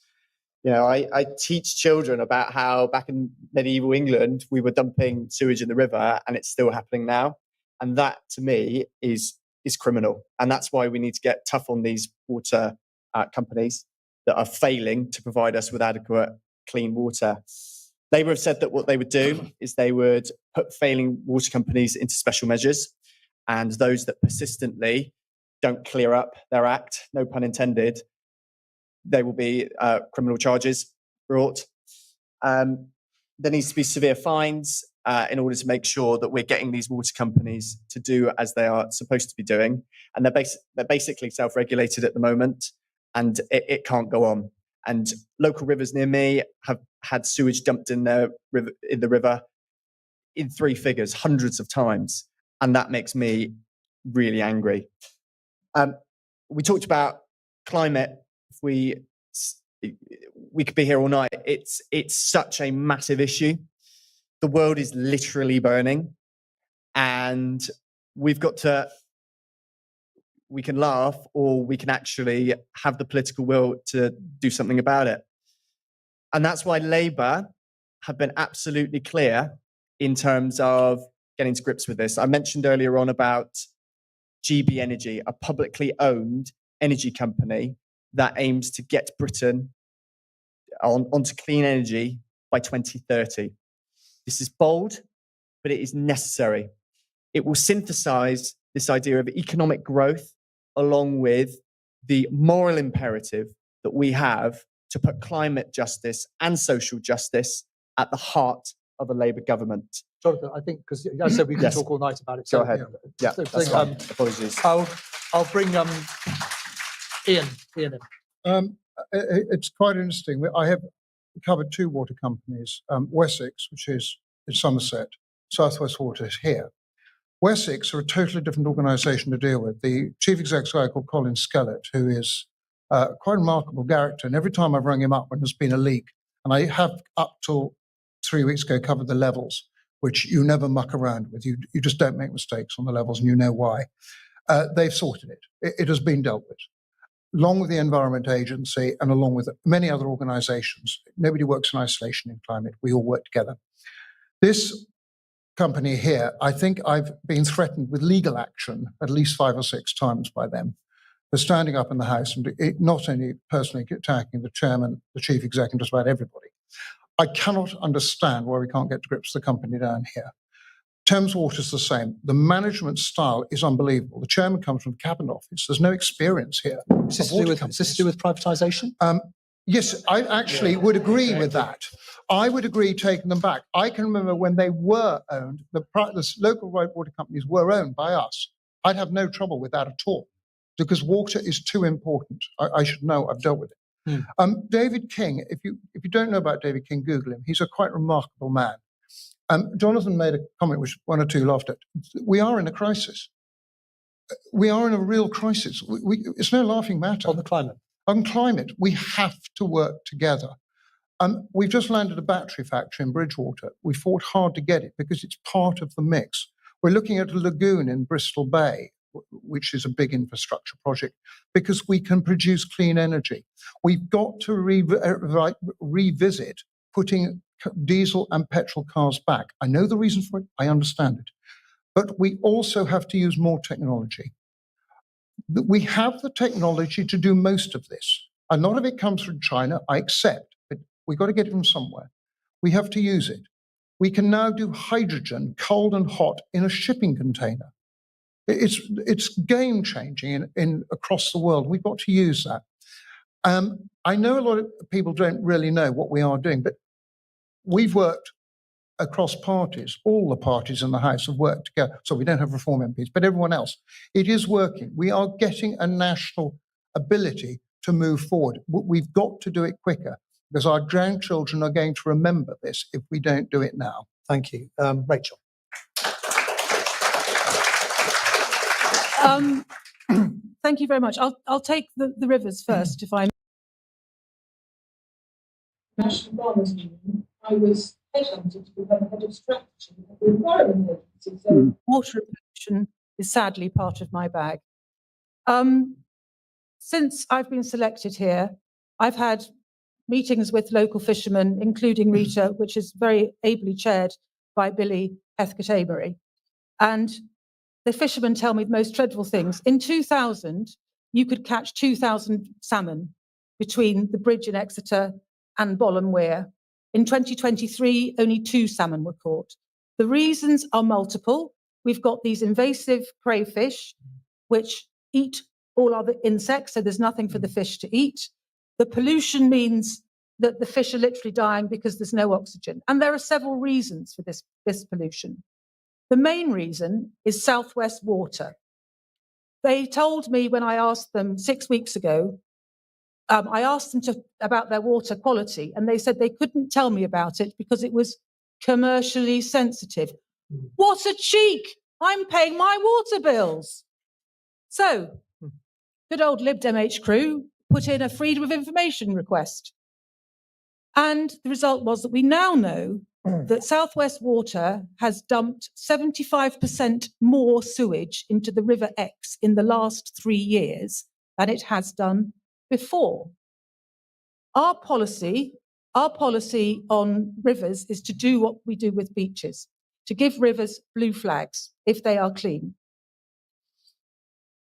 you know, I teach children about how back in medieval England, we were dumping sewage in the river, and it's still happening now. And that, to me, is criminal. And that's why we need to get tough on these water companies that are failing to provide us with adequate clean water. Labour have said that what they would do is they would put failing water companies into special measures, and those that persistently don't clear up their act, no pun intended, there will be criminal charges brought. There needs to be severe fines in order to make sure that we're getting these water companies to do as they are supposed to be doing. And they're basically self-regulated at the moment, and it can't go on. And local rivers near me have had sewage dumped in the river in 3 figures, hundreds of times. And that makes me really angry. We talked about climate. If we could be here all night. It's such a massive issue. The world is literally burning, and we can laugh, or we can actually have the political will to do something about it. And that's why Labour have been absolutely clear in terms of getting to grips with this. I mentioned earlier on about GB Energy, a publicly owned energy company that aims to get Britain onto clean energy by 2030. This is bold, but it is necessary. It will synthesize this idea of economic growth along with the moral imperative that we have to put climate justice and social justice at the heart of a Labour government. Jonathan, I think, because I said we can talk all night about it. Go ahead. Yeah, so that's fine. Apologies. I'll bring Ian in. It's quite interesting. I have covered 2 water companies, Wessex, which is in Somerset, South West Water is here. Wessex are a totally different organisation to deal with. The chief executive guy called Colin Skellett, who is quite a remarkable character, and every time I've rung him up when there's been a leak, and I have up till 3 weeks ago covered the levels, which you never muck around with. You just don't make mistakes on the levels, and you know why. They've sorted it. It has been dealt with, along with the Environment Agency and along with many other organisations. Nobody works in isolation in climate. We all work together. This company here, I think I've been threatened with legal action at least 5 or 6 times by them for standing up in the House and not only personally attacking the chairman, the chief executive, just about everybody. I cannot understand why we can't get to grips with the company down here. Thames Water's the same. The management style is unbelievable. The chairman comes from the Cabinet Office. There's no experience here. Is this to do with privatisation? Yes, I actually would agree with that. I would agree taking them back. I can remember when they were owned, the local water companies were owned by us. I'd have no trouble with that at all, because water is too important. I should know. I've dealt with it. David King, if you don't know about David King, Google him. He's a quite remarkable man. Jonathan made a comment which 1 or 2 laughed at. We are in a crisis. We are in a real crisis. It's no laughing matter. On the climate. On climate, we have to work together. We've just landed a battery factory in Bridgwater. We fought hard to get it because it's part of the mix. We're looking at a lagoon in Bristol Bay, which is a big infrastructure project, because we can produce clean energy. We've got to revisit putting diesel and petrol cars back. I know the reason for it. I understand it. But we also have to use more technology. We have the technology to do most of this. A lot of it comes from China, I accept, but we've got to get it from somewhere. We have to use it. We can now do hydrogen, cold and hot, in a shipping container. It's game changing in across the world. We've got to use that. I know a lot of people don't really know what we are doing, but we've worked across parties. All the parties in the House have worked together. So we don't have Reform MPs, but everyone else. It is working. We are getting a national ability to move forward. We've got to do it quicker, because our grandchildren are going to remember this if we don't do it now. Thank you. Rachel. Thank you very much. I'll take the rivers first, if I may. National Farmers Union, I was headhunted to become head of strategy at the Environment Agency. So water and pollution is sadly part of my bag. Since I've been selected here, I've had meetings with local fishermen, including Rita, which is very ably chaired by Billy Heathcote-Abery. And the fishermen tell me the most dreadful things. In 2000, you could catch 2,000 salmon between the bridge in Exeter and Bolham Weir. In 2023, only 2 salmon were caught. The reasons are multiple. We've got these invasive crayfish, which eat all other insects, so there's nothing for the fish to eat. The pollution means that the fish are literally dying because there's no oxygen. And there are several reasons for this pollution. The main reason is Southwest Water. They told me when I asked them 6 weeks ago, I asked them about their water quality, and they said they couldn't tell me about it because it was commercially sensitive. What a cheek! I'm paying my water bills. So, good old Lib Dem crew put in a Freedom of Information request. And the result was that we now know that Southwest Water has dumped 75% more sewage into the River Exe in the last 3 years than it has done before. Our policy on rivers is to do what we do with beaches, to give rivers blue flags if they are clean.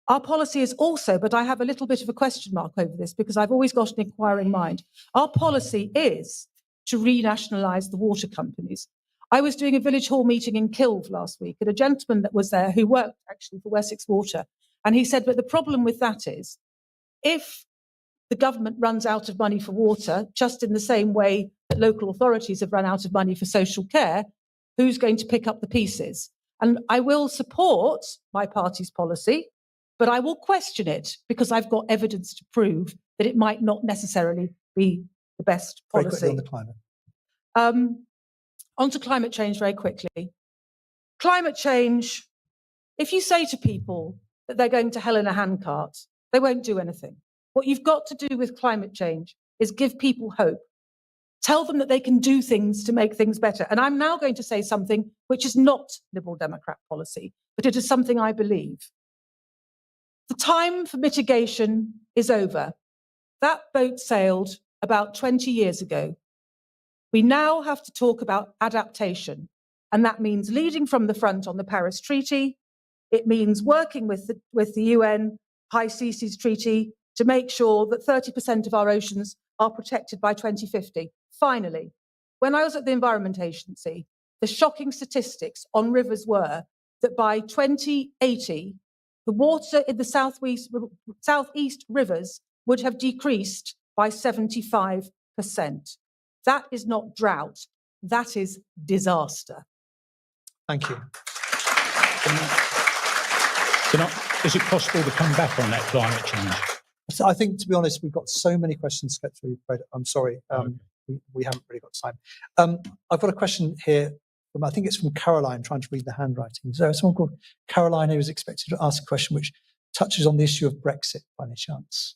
Our policy is also, but I have a little bit of a question mark over this because I've always got an inquiring mind. Our policy is to renationalise the water companies. I was doing a village hall meeting in Kilve last week, and a gentleman that was there who worked actually for Wessex Water, and he said, but the problem with that is, if the government runs out of money for water, just in the same way that local authorities have run out of money for social care, who's going to pick up the pieces? And I will support my party's policy, but I will question it because I've got evidence to prove that it might not necessarily be the best policy. Very quickly on the climate. Onto climate change very quickly. Climate change, if you say to people that they're going to hell in a handcart, they won't do anything. What you've got to do with climate change is give people hope. Tell them that they can do things to make things better. And I'm now going to say something which is not Liberal Democrat policy, but it is something I believe. The time for mitigation is over. That boat sailed about 20 years ago. We now have to talk about adaptation, and that means leading from the front on the Paris Treaty. It means working with the UN High Seas Treaty to make sure that 30% of our oceans are protected by 2050. Finally, when I was at the Environment Agency, the shocking statistics on rivers were that by 2080, the water in the southeast rivers would have decreased by 75%. That is not drought, that is disaster. Thank you. Is it possible to come back on that climate change? So I think, to be honest, we've got so many questions to get through, Fred. I'm sorry, we haven't really got time. I've got a question here from, I think it's from Caroline, trying to read the handwriting. Is there someone called Caroline who was expected to ask a question which touches on the issue of Brexit by any chance?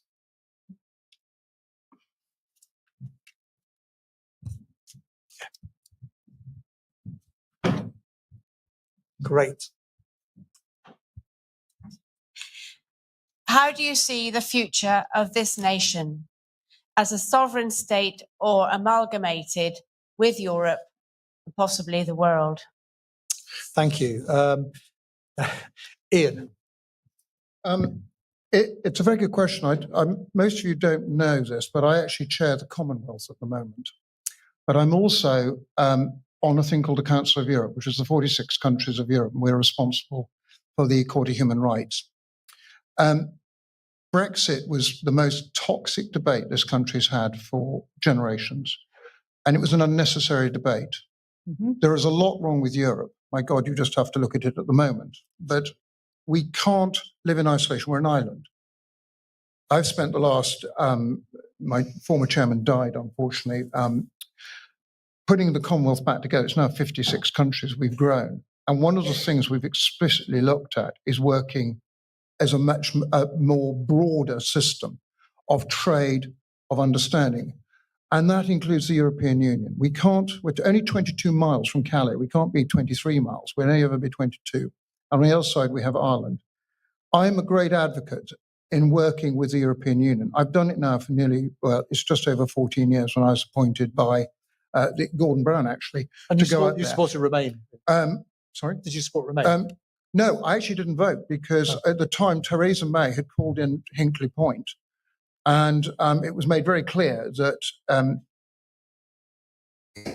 Great. How do you see the future of this nation as a sovereign state or amalgamated with Europe and possibly the world? Thank you. Ian. It's a very good question. Most of you don't know this, but I actually chair the Commonwealth at the moment. But I'm also on a thing called the Council of Europe, which is the 46 countries of Europe, and we're responsible for the Court of Human Rights. Brexit was the most toxic debate this country's had for generations, and it was an unnecessary debate. Mm-hmm. There is a lot wrong with Europe. My God, you just have to look at it at the moment. But we can't live in isolation. We're an island. I've spent the last, my former chairman died, unfortunately, putting the Commonwealth back together. It's now 56 countries we've grown. And one of the things we've explicitly looked at is working as a much more broader system of trade, of understanding. And that includes the European Union. We're only 22 miles from Calais. We can't be 23 miles. We'll only ever be 22. And on the other side, we have Ireland. I'm a great advocate in working with the European Union. I've done it now for it's just over 14 years when I was appointed by Gordon Brown, actually. And to you go out you there. supported Remain? Sorry? Did you support Remain? No, I actually didn't vote because at the time Theresa May had called in Hinkley Point, and it was made very clear that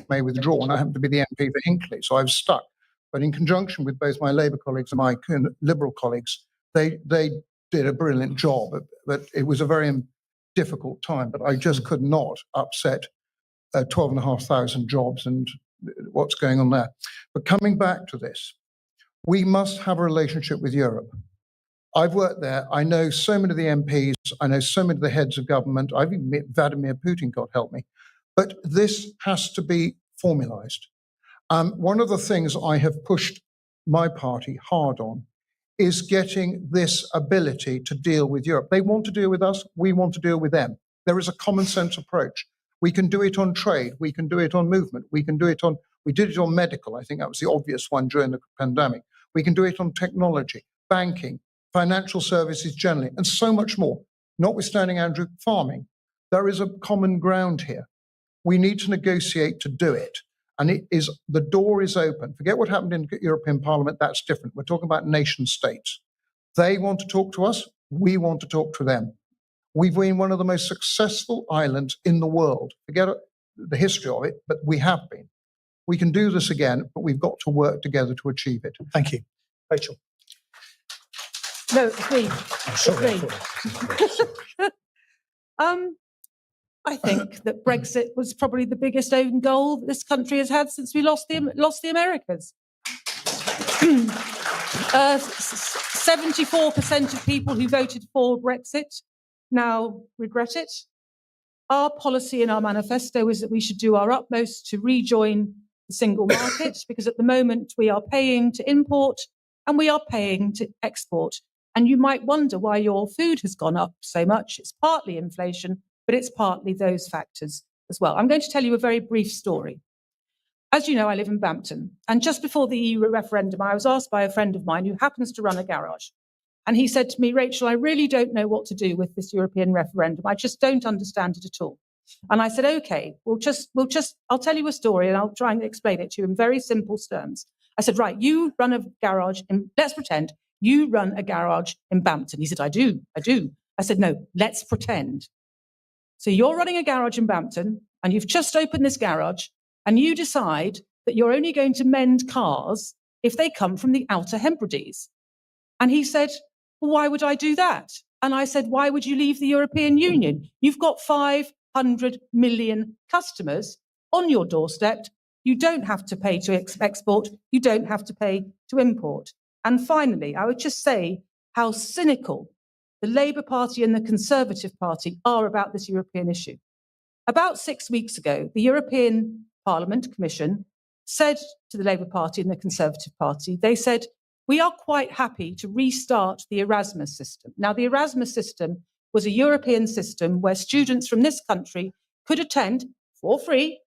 May withdraw, and I happened to be the MP for Hinkley, so I was stuck. But in conjunction with both my Labour colleagues and my Liberal colleagues, they did a brilliant job. But it was a very difficult time. But I just could not upset 12,500 jobs and what's going on there. But coming back to this, we must have a relationship with Europe. I've worked there. I know so many of the MPs. I know so many of the heads of government. I've even met Vladimir Putin, God help me. But this has to be formalized. One of the things I have pushed my party hard on is getting this ability to deal with Europe. They want to deal with us. We want to deal with them. There is a common sense approach. We can do it on trade. We can do it on movement. We can do it on, we did it on medical. I think that was the obvious one during the pandemic. We can do it on technology, banking, financial services generally, and so much more. Notwithstanding, Andrew, farming. There is a common ground here. We need to negotiate to do it. And it is, the door is open. Forget what happened in the European Parliament, that's different. We're talking about nation states. They want to talk to us, we want to talk to them. We've been one of the most successful islands in the world. Forget the history of it, but we have been. We can do this again, but we've got to work together to achieve it. Thank you. Rachel. No, it's me. Sorry. I think that Brexit was probably the biggest own goal that this country has had since we lost the Americas. 74% of people who voted for Brexit now regret it. Our policy in our manifesto is that we should do our utmost to rejoin the single market, because at the moment we are paying to import and we are paying to export. And you might wonder why your food has gone up so much. It's partly inflation, but it's partly those factors as well. I'm going to tell you a very brief story. As you know, I live in Bampton, and just before the EU referendum, I was asked by a friend of mine who happens to run a garage. And he said to me, Rachel, I really don't know what to do with this European referendum. I just don't understand it at all. And I said, okay, I'll tell you a story and I'll try and explain it to you in very simple terms. I said, right, you run a garage in, let's pretend you run a garage in Bampton. He said, I do. I said, no, let's pretend. So you're running a garage in Bampton and you've just opened this garage and you decide that you're only going to mend cars if they come from the Outer Hebrides. And he said, well, why would I do that? And I said, why would you leave the European Union? You've got 500 million customers on your doorstep. You don't have to pay to export. You don't have to pay to import. And finally, I would just say how cynical the Labour Party and the Conservative Party are about this European issue. About 6 weeks ago, the European Parliament Commission said to the Labour Party and the Conservative Party, they said, we are quite happy to restart the Erasmus system. Now, the Erasmus system was a European system where students from this country could attend for free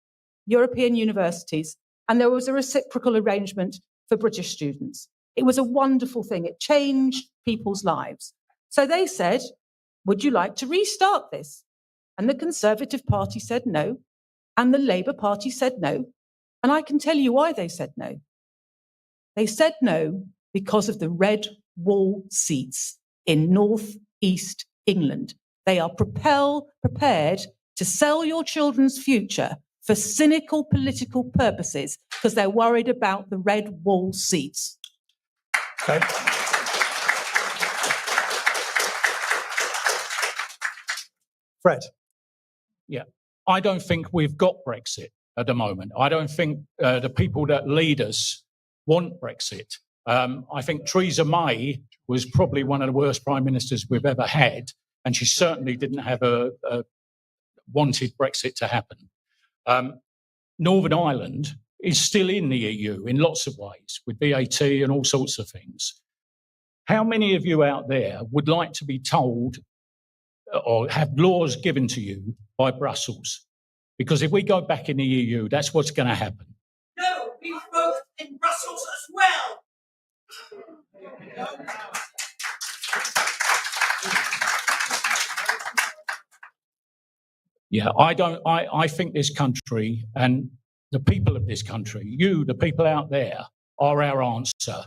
European universities, and there was a reciprocal arrangement for British students. It was a wonderful thing. It changed people's lives. So they said, would you like to restart this? And the Conservative Party said no, and the Labour Party said no. And I can tell you why they said no. They said no because of the red wall seats in North East England. They are prepared to sell your children's future for cynical political purposes because they're worried about the red wall seats. Okay. Fred. Yeah, I don't think we've got Brexit at the moment. I don't think the people that lead us want Brexit. I think Theresa May was probably one of the worst prime ministers we've ever had, and she certainly didn't have a wanted Brexit to happen. Northern Ireland is still in the EU in lots of ways, with VAT and all sorts of things. How many of you out there would like to be told or have laws given to you by Brussels? Because if we go back in the EU, that's what's going to happen. No, we vote in Brussels as well. Yeah, I think this country and the people of this country, you, the people out there, are our answer.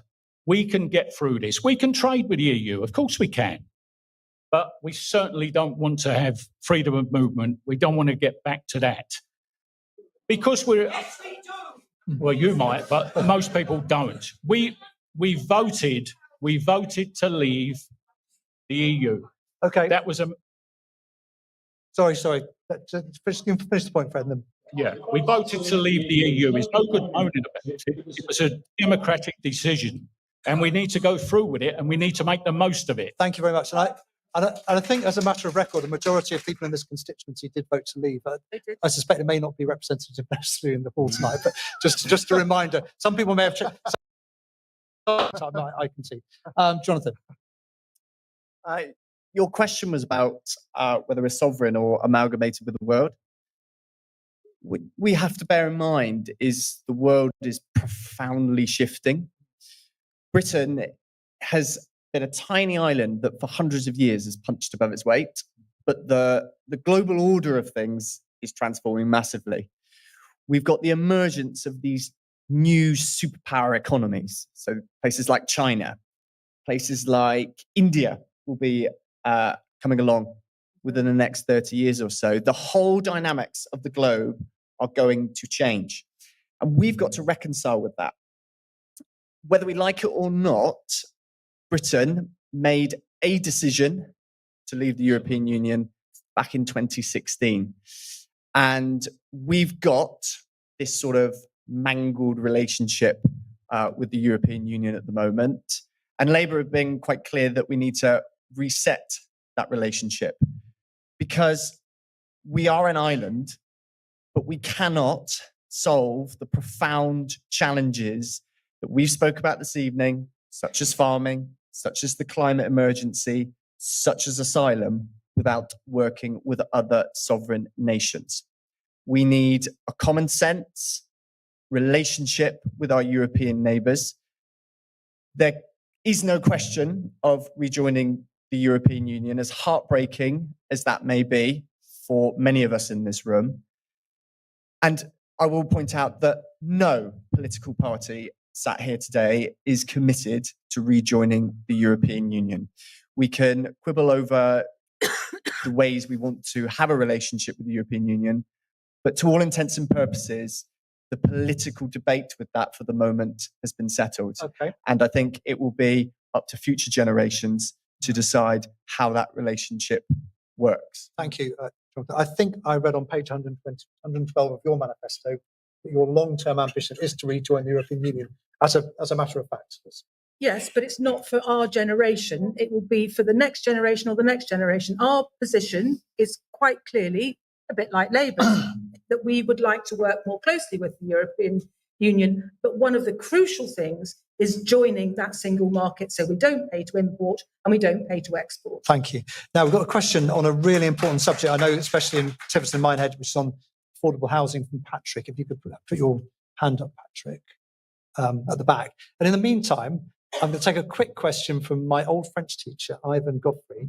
we can get through this. We can trade with the EU, of course we can. But we certainly don't want to have freedom of movement. We don't want to get back to that. Because we're... Yes, we do. Well, you might, but most people don't. We voted to leave the EU. Okay. That was a... Sorry. Finish the point, Fred. Yeah, we voted to leave the EU. It's no good moaning about it. It was a democratic decision, and we need to go through with it, and we need to make the most of it. Thank you very much. And I think, as a matter of record, the majority of people in this constituency did vote to leave. I suspect it may not be representative necessarily in the hall tonight, but just a reminder. Some people may have checked. I can see. Jonathan. Your question was about whether we're sovereign or amalgamated with the world. We have to bear in mind is the world is profoundly shifting. Britain has been a tiny island that for hundreds of years has punched above its weight, but the global order of things is transforming massively. We've got the emergence of these new superpower economies. So places like China, places like India will be coming along within the next 30 years or so. The whole dynamics of the globe are going to change. And we've got to reconcile with that. Whether we like it or not, Britain made a decision to leave the European Union back in 2016. And we've got this sort of mangled relationship with the European Union at the moment. And Labour have been quite clear that we need to reset that relationship because we are an island, but we cannot solve the profound challenges that we've spoke about this evening, such as farming, such as the climate emergency, such as asylum, without working with other sovereign nations. We need a common sense relationship with our European neighbours. There is no question of rejoining the European Union, as heartbreaking as that may be for many of us in this room. And I will point out that no political party sat here today is committed to rejoining the European Union. We can quibble over the ways we want to have a relationship with the European Union, but to all intents and purposes, the political debate with that for the moment has been settled. Okay. And I think it will be up to future generations to decide how that relationship works. Thank you, Jonathan. I think I read on page 112 of your manifesto that your long-term ambition is to rejoin the European Union as a matter of fact. Yes, but it's not for our generation. It will be for the next generation or the next generation. Our position is quite clearly a bit like Labour's, that we would like to work more closely with the European Union. But one of the crucial things is joining that single market so we don't pay to import and we don't pay to export. Thank you. Now, we've got a question on a really important subject. I know, especially in Tiverton and Minehead, which is on affordable housing from Patrick. If you could put your hand up, Patrick, at the back. And in the meantime, I'm going to take a quick question from my old French teacher, Ivan Godfrey,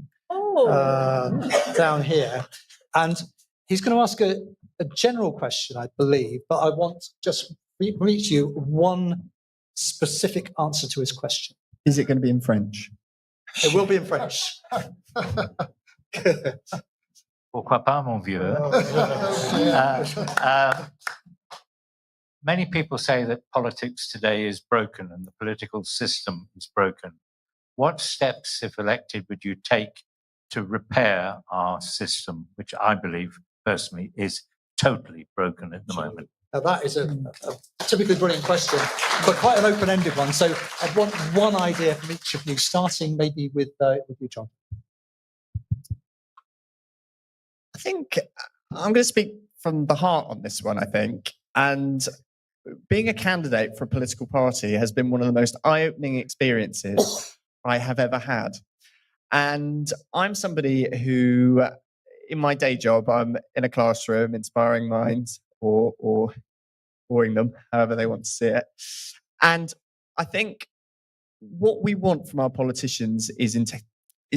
down here. And he's going to ask a general question, I believe, but I want just from each of you one specific answer to his question. Is it going to be in French? It will be in French. Pourquoi pas, mon vieux? Many people say that politics today is broken and the political system is broken. What steps, if elected, would you take to repair our system, which I believe personally is totally broken at the moment? Now that is a typically brilliant question, but quite an open-ended one. So I'd want one idea from each of you, starting maybe with you, John. I think I'm going to speak from the heart on this one, I think. And being a candidate for a political party has been one of the most eye-opening experiences I have ever had. And I'm somebody who, in my day job, I'm in a classroom inspiring minds or boring them, however they want to see it. And I think what we want from our politicians is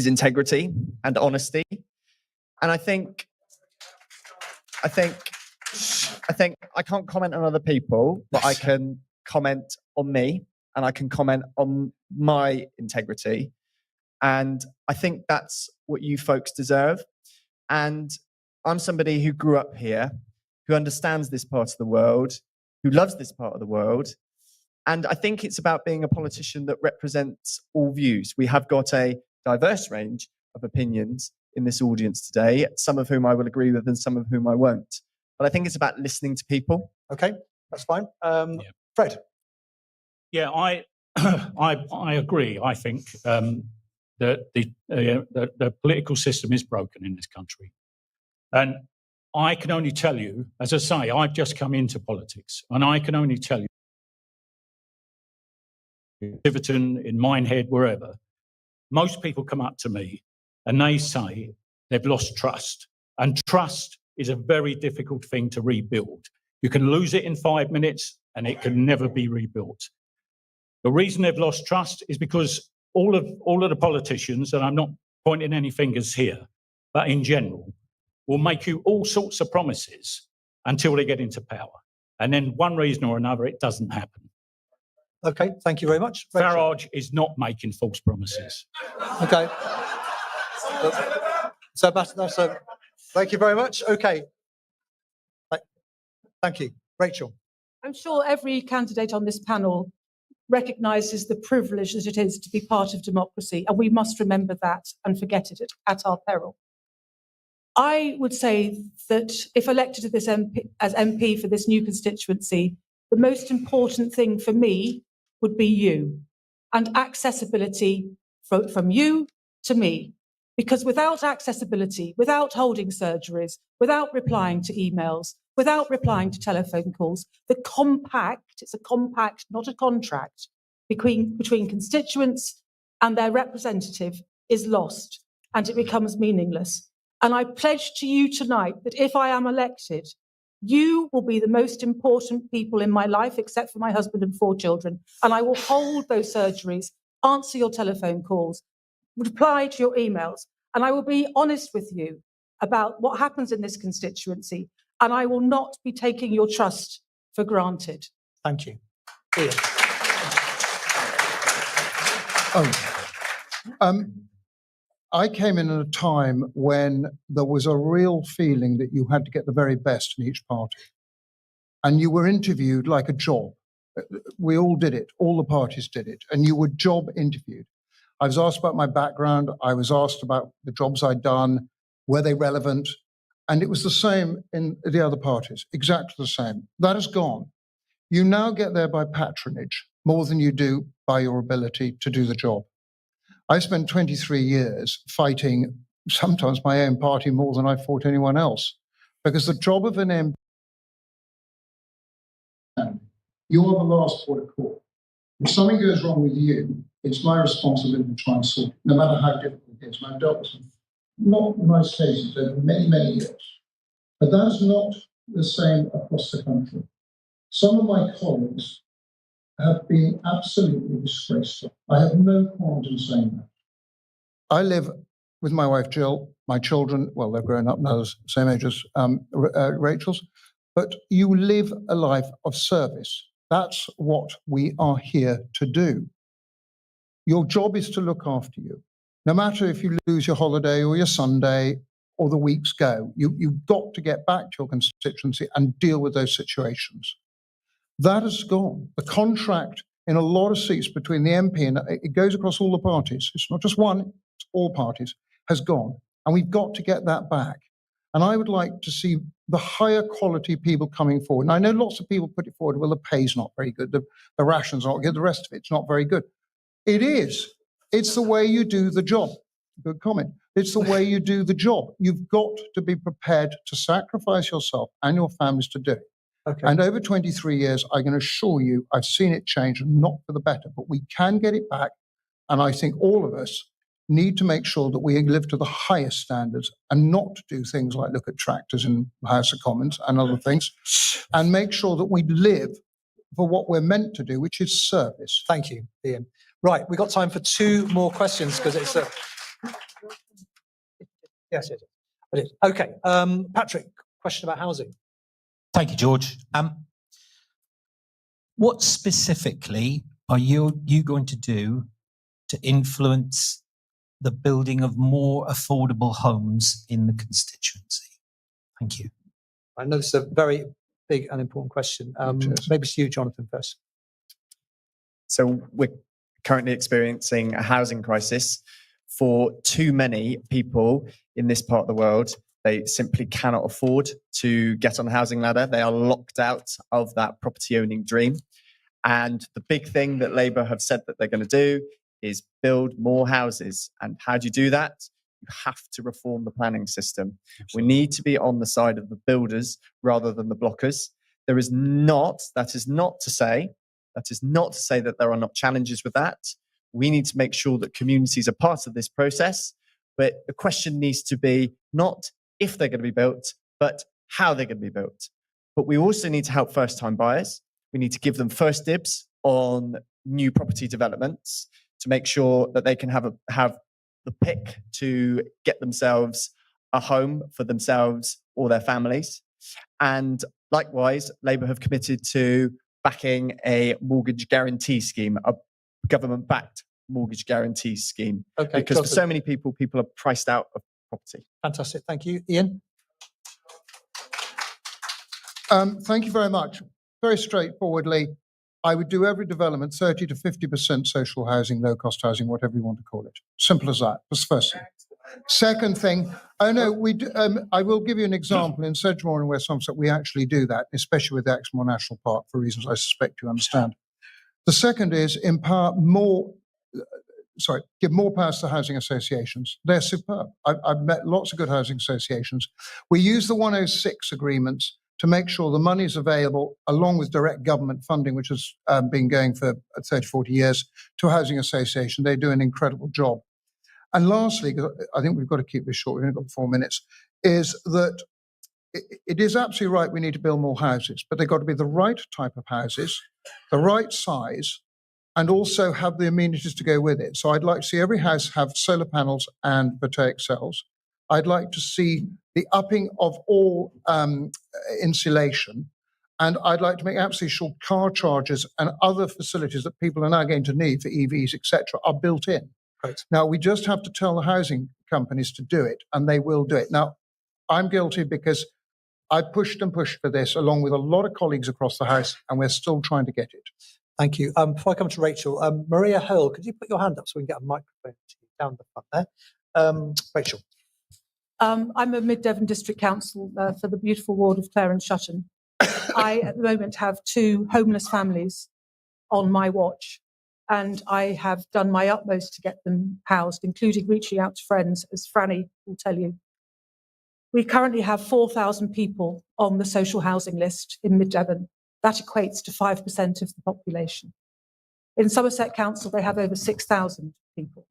integrity and honesty. And I think I can't comment on other people, but I can comment on me. and I can comment on my integrity. And I think that's what you folks deserve. And I'm somebody who grew up here, who understands this part of the world, who loves this part of the world. And I think it's about being a politician that represents all views. We have got a diverse range of opinions in this audience today, some of whom I will agree with and some of whom I won't. But I think it's about listening to people. Okay, that's fine. Fred. Yeah, I agree. I think that the political system is broken in this country. And I can only tell you, as I say, I've just come into politics, and I can only tell you, Tiverton, in Minehead, wherever, most people come up to me and they say they've lost trust. And trust is a very difficult thing to rebuild. You can lose it in 5 minutes and it can never be rebuilt. The reason they've lost trust is because all of the politicians, and I'm not pointing any fingers here, but in general, will make you all sorts of promises until they get into power. And then one reason or another, it doesn't happen. Okay, thank you very much. Rachel. Farage is not making false promises. Okay. So that's a, thank you very much. Okay. Thank you. Rachel. I'm sure every candidate on this panel recognises the privilege that it is to be part of democracy, and we must remember that and forget it at our peril. I would say that if elected to this as MP for this new constituency, the most important thing for me would be you and accessibility from you to me. Because without accessibility, without holding surgeries, without replying to emails, without replying to telephone calls, the compact, it's a compact, not a contract, between constituents and their representative is lost and it becomes meaningless. And I pledge to you tonight that if I am elected, you will be the most important people in my life, except for my husband and 4 children. And I will hold those surgeries, answer your telephone calls, reply to your emails, and I will be honest with you about what happens in this constituency, and I will not be taking your trust for granted. Thank you. Ian. I came in at a time when there was a real feeling that you had to get the very best in each party. And you were interviewed like a job. We all did it. All the parties did it. And you were job interviewed. I was asked about my background. I was asked about the jobs I'd done. Were they relevant? And it was the same in the other parties, exactly the same. That has gone. You now get there by patronage more than you do by your ability to do the job. I spent 23 years fighting sometimes my own party more than I fought anyone else, because the job of an MP, you're the last port of call. If something goes wrong with you, it's my responsibility to try and sort it, no matter how difficult it is. And I've dealt with some not nice cases over many, many years. But that's not the same across the country. Some of my colleagues have been absolutely disgraceful. I have no qualms in saying that. I live with my wife, Jill, my children, well, they're grown up now, same age as Rachel's, but you live a life of service. That's what we are here to do. Your job is to look after you. No matter if you lose your holiday or your Sunday or the weeks go, you've got to get back to your constituency and deal with those situations. That has gone. The contract in a lot of seats between the MP and it goes across all the parties. It's not just one, it's all parties, has gone. And we've got to get that back. And I would like to see the higher quality people coming forward. And I know lots of people put it forward, well, the pay's not very good, the ration's not good, the rest of it's not very good. It is. It's the way you do the job. Good comment. It's the way you do the job. You've got to be prepared to sacrifice yourself and your families to do it. Okay. And over 23 years, I can assure you, I've seen it change, and not for the better, but we can get it back. And I think all of us need to make sure that we live to the highest standards and not do things like look at tractors in the House of Commons and other things, and make sure that we live for what we're meant to do, which is service. Thank you, Ian. Right, we've got time for 2 more questions because it's a... Yes, it is. Okay, Patrick, question about housing. Thank you, George. What specifically are you going to do to influence the building of more affordable homes in the constituency? Thank you. I know this is a very big and important question. Maybe it's you, Jonathan, first. So we're currently experiencing a housing crisis. For too many people in this part of the world, they simply cannot afford to get on the housing ladder. They are locked out of that property owning dream. And the big thing that Labour have said that they're going to do is build more houses. And how do you do that? You have to reform the planning system. We need to be on the side of the builders rather than the blockers. That is not to say that there are not challenges with that. We need to make sure that communities are part of this process. But the question needs to be not if they're going to be built, but how they're going to be built. But we also need to help first-time buyers. We need to give them first dibs on new property developments to make sure that they can have the pick to get themselves a home for themselves or their families. And likewise, Labour have committed to backing a mortgage guarantee scheme, a government-backed mortgage guarantee scheme. Okay, because for so many people are priced out of property. Fantastic. Thank you. Ian? Thank you very much. Very straightforwardly, I would do every development 30 to 50% social housing, low-cost housing, whatever you want to call it. Simple as that. That's the first thing. Second thing, I will give you an example. In Sedgemoor and West Somerset, we actually do that, especially with the Exmoor National Park, for reasons I suspect you understand. The second is give more powers to housing associations. They're superb. I've met lots of good housing associations. We use the 106 agreements to make sure the money is available, along with direct government funding, which has been going for 30, 40 years, to a housing association. They do an incredible job. And lastly, because I think we've got to keep this short, we've only got 4 minutes, is that it is absolutely right we need to build more houses, but they've got to be the right type of houses, the right size, and also have the amenities to go with it. So I'd like to see every house have solar panels and voltaic cells. I'd like to see the upping of all insulation. And I'd like to make absolutely sure car chargers and other facilities that people are now going to need for EVs, etc., are built in. Right. Now, we just have to tell the housing companies to do it, and they will do it. Now, I'm guilty because I pushed and pushed for this along with a lot of colleagues across the House, and we're still trying to get it. Thank you. Before I come to Rachel, Maria Hurl, could you put your hand up so we can get a microphone to you down the front there? Rachel. I'm a Mid-Devon District Council for the beautiful ward of Clarence Shutton. I, at the moment, have 2 homeless families on my watch, and I have done my utmost to get them housed, including reaching out to friends, as Franny will tell you. We currently have 4,000 people on the social housing list in Mid-Devon. That equates to 5% of the population. In Somerset Council, they have over 6,000 people.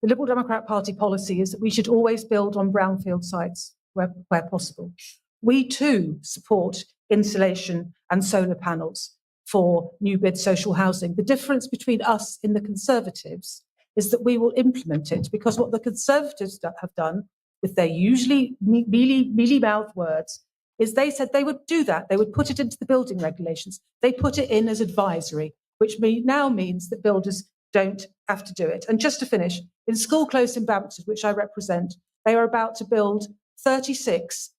The Liberal Democrat Party policy is that we should always build on brownfield sites where possible. We too support insulation and solar panels for new bid social housing. The difference between us and the Conservatives is that we will implement it, because what the Conservatives have done with their usually mealy-mouthed words is they said they would do that. They would put it into the building regulations. They put it in as advisory, which now means that builders don't have to do it. And just to finish, in School Close in Bamford, which I represent, they are about to build 36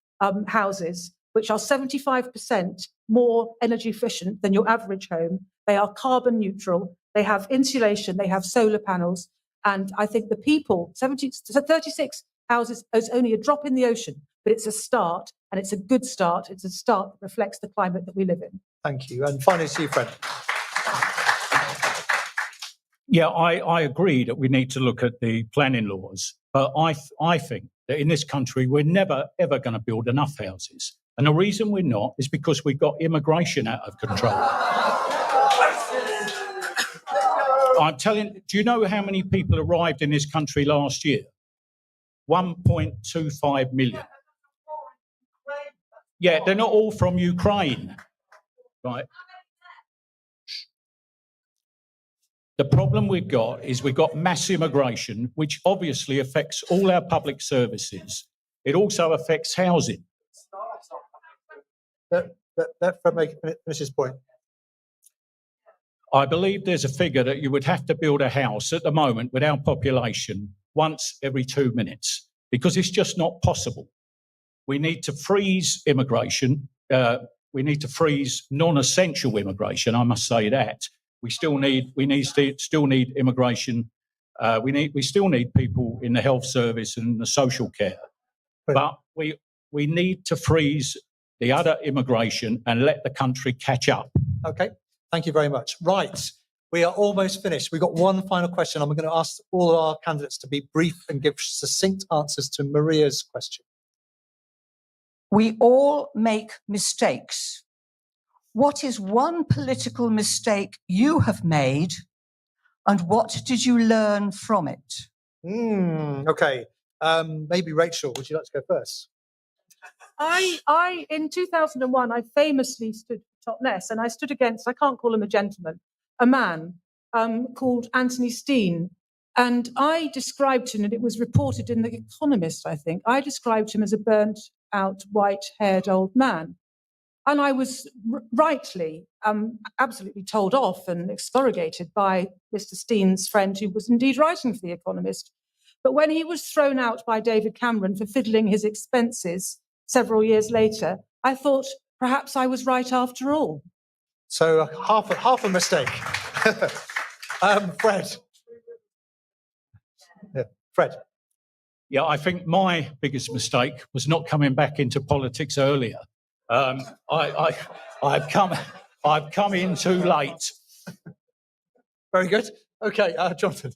houses, which are 75% more energy efficient than your average home. They are carbon neutral. They have insulation. They have solar panels. And I think the people, 36 houses is only a drop in the ocean, but it's a start, and it's a good start. It's a start that reflects the climate that we live in. Thank you. And finally, to you, Fred. Yeah, I agree that we need to look at the planning laws, but I think that in this country, we're never, ever going to build enough houses. And the reason we're not is because we've got immigration out of control. I'm telling, do you know how many people arrived in this country last year? 1.25 million. Yeah, they're not all from Ukraine, right? The problem we've got is we've got mass immigration, which obviously affects all our public services. It also affects housing. Let Fred finish his point. I believe there's a figure that you would have to build a house at the moment with our population once every 2 minutes, because it's just not possible. We need to freeze immigration. We need to freeze non-essential immigration. I must say that we still need immigration. We still need people in the health service and the social care, but we need to freeze the other immigration and let the country catch up. Okay, thank you very much. Right, we are almost finished. We've got one final question. I'm going to ask all of our candidates to be brief and give succinct answers to Maria's question. We all make mistakes. What is one political mistake you have made, and what did you learn from it? Okay, maybe Rachel, would you like to go first? In 2001, I famously stood for Totnes, and I stood against, I can't call him a gentleman, a man called Anthony Steen. And I described him, and it was reported in The Economist, I think, I described him as a burnt out, white-haired old man. And I was rightly, absolutely told off and excoriated by Mr. Steen's friend, who was indeed writing for The Economist. But when he was thrown out by David Cameron for fiddling his expenses several years later, I thought perhaps I was right after all. So half a mistake. Fred. Yeah, Fred. Yeah, I think my biggest mistake was not coming back into politics earlier. I've come in too late. Very good. Okay, Jonathan.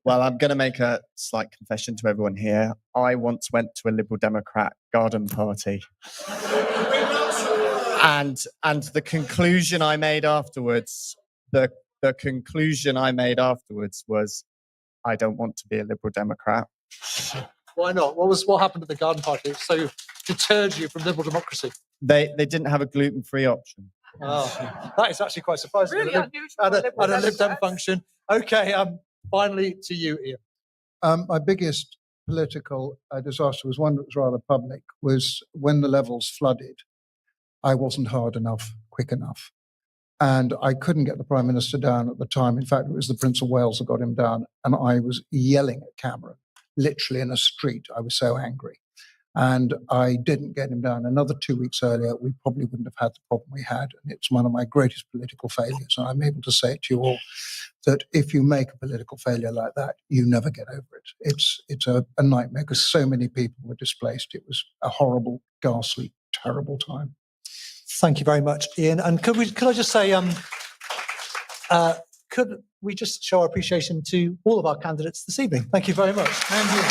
Well, I'm going to make a slight confession to everyone here. I once went to a Liberal Democrat garden party. and the conclusion I made afterwards, the conclusion I made afterwards was, I don't want to be a Liberal Democrat. Why not? What happened at the garden party so deterred you from Liberal democracy? They didn't have a gluten-free option. Oh, that is actually quite surprising. Really at a Lib Dem function. Okay, finally to you, Ian. My biggest political disaster was one that was rather public, was when the levels flooded. I wasn't hard enough, quick enough. And I couldn't get the Prime Minister down at the time. In fact, it was the Prince of Wales that got him down. And I was yelling at Cameron, literally in a street. I was so angry. And I didn't get him down. Another 2 weeks earlier, we probably wouldn't have had the problem we had. And it's one of my greatest political failures. And I'm able to say to you all that if you make a political failure like that, you never get over it. It's a nightmare because so many people were displaced. It was a horrible, ghastly, terrible time. Thank you very much, Ian. And could I just say, could we just show our appreciation to all of our candidates this evening? Thank you very much. Thank you.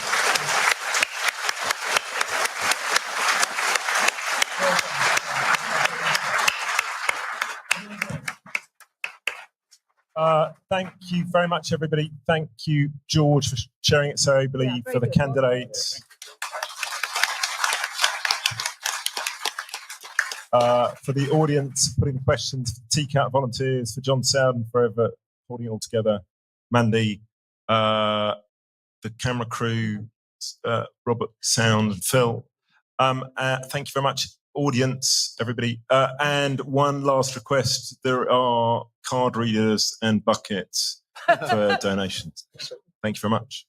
Thank you very much, everybody. Thank you, George, for sharing it so ably, for the candidates. For the audience, putting the questions, for TCAT volunteers, for John Sowden forever holding it all together, Mandy, the camera crew, Robert, sound, and Phil. Thank you very much, audience, everybody. And one last request, there are card readers and buckets for donations. Thank you very much.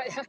Yeah.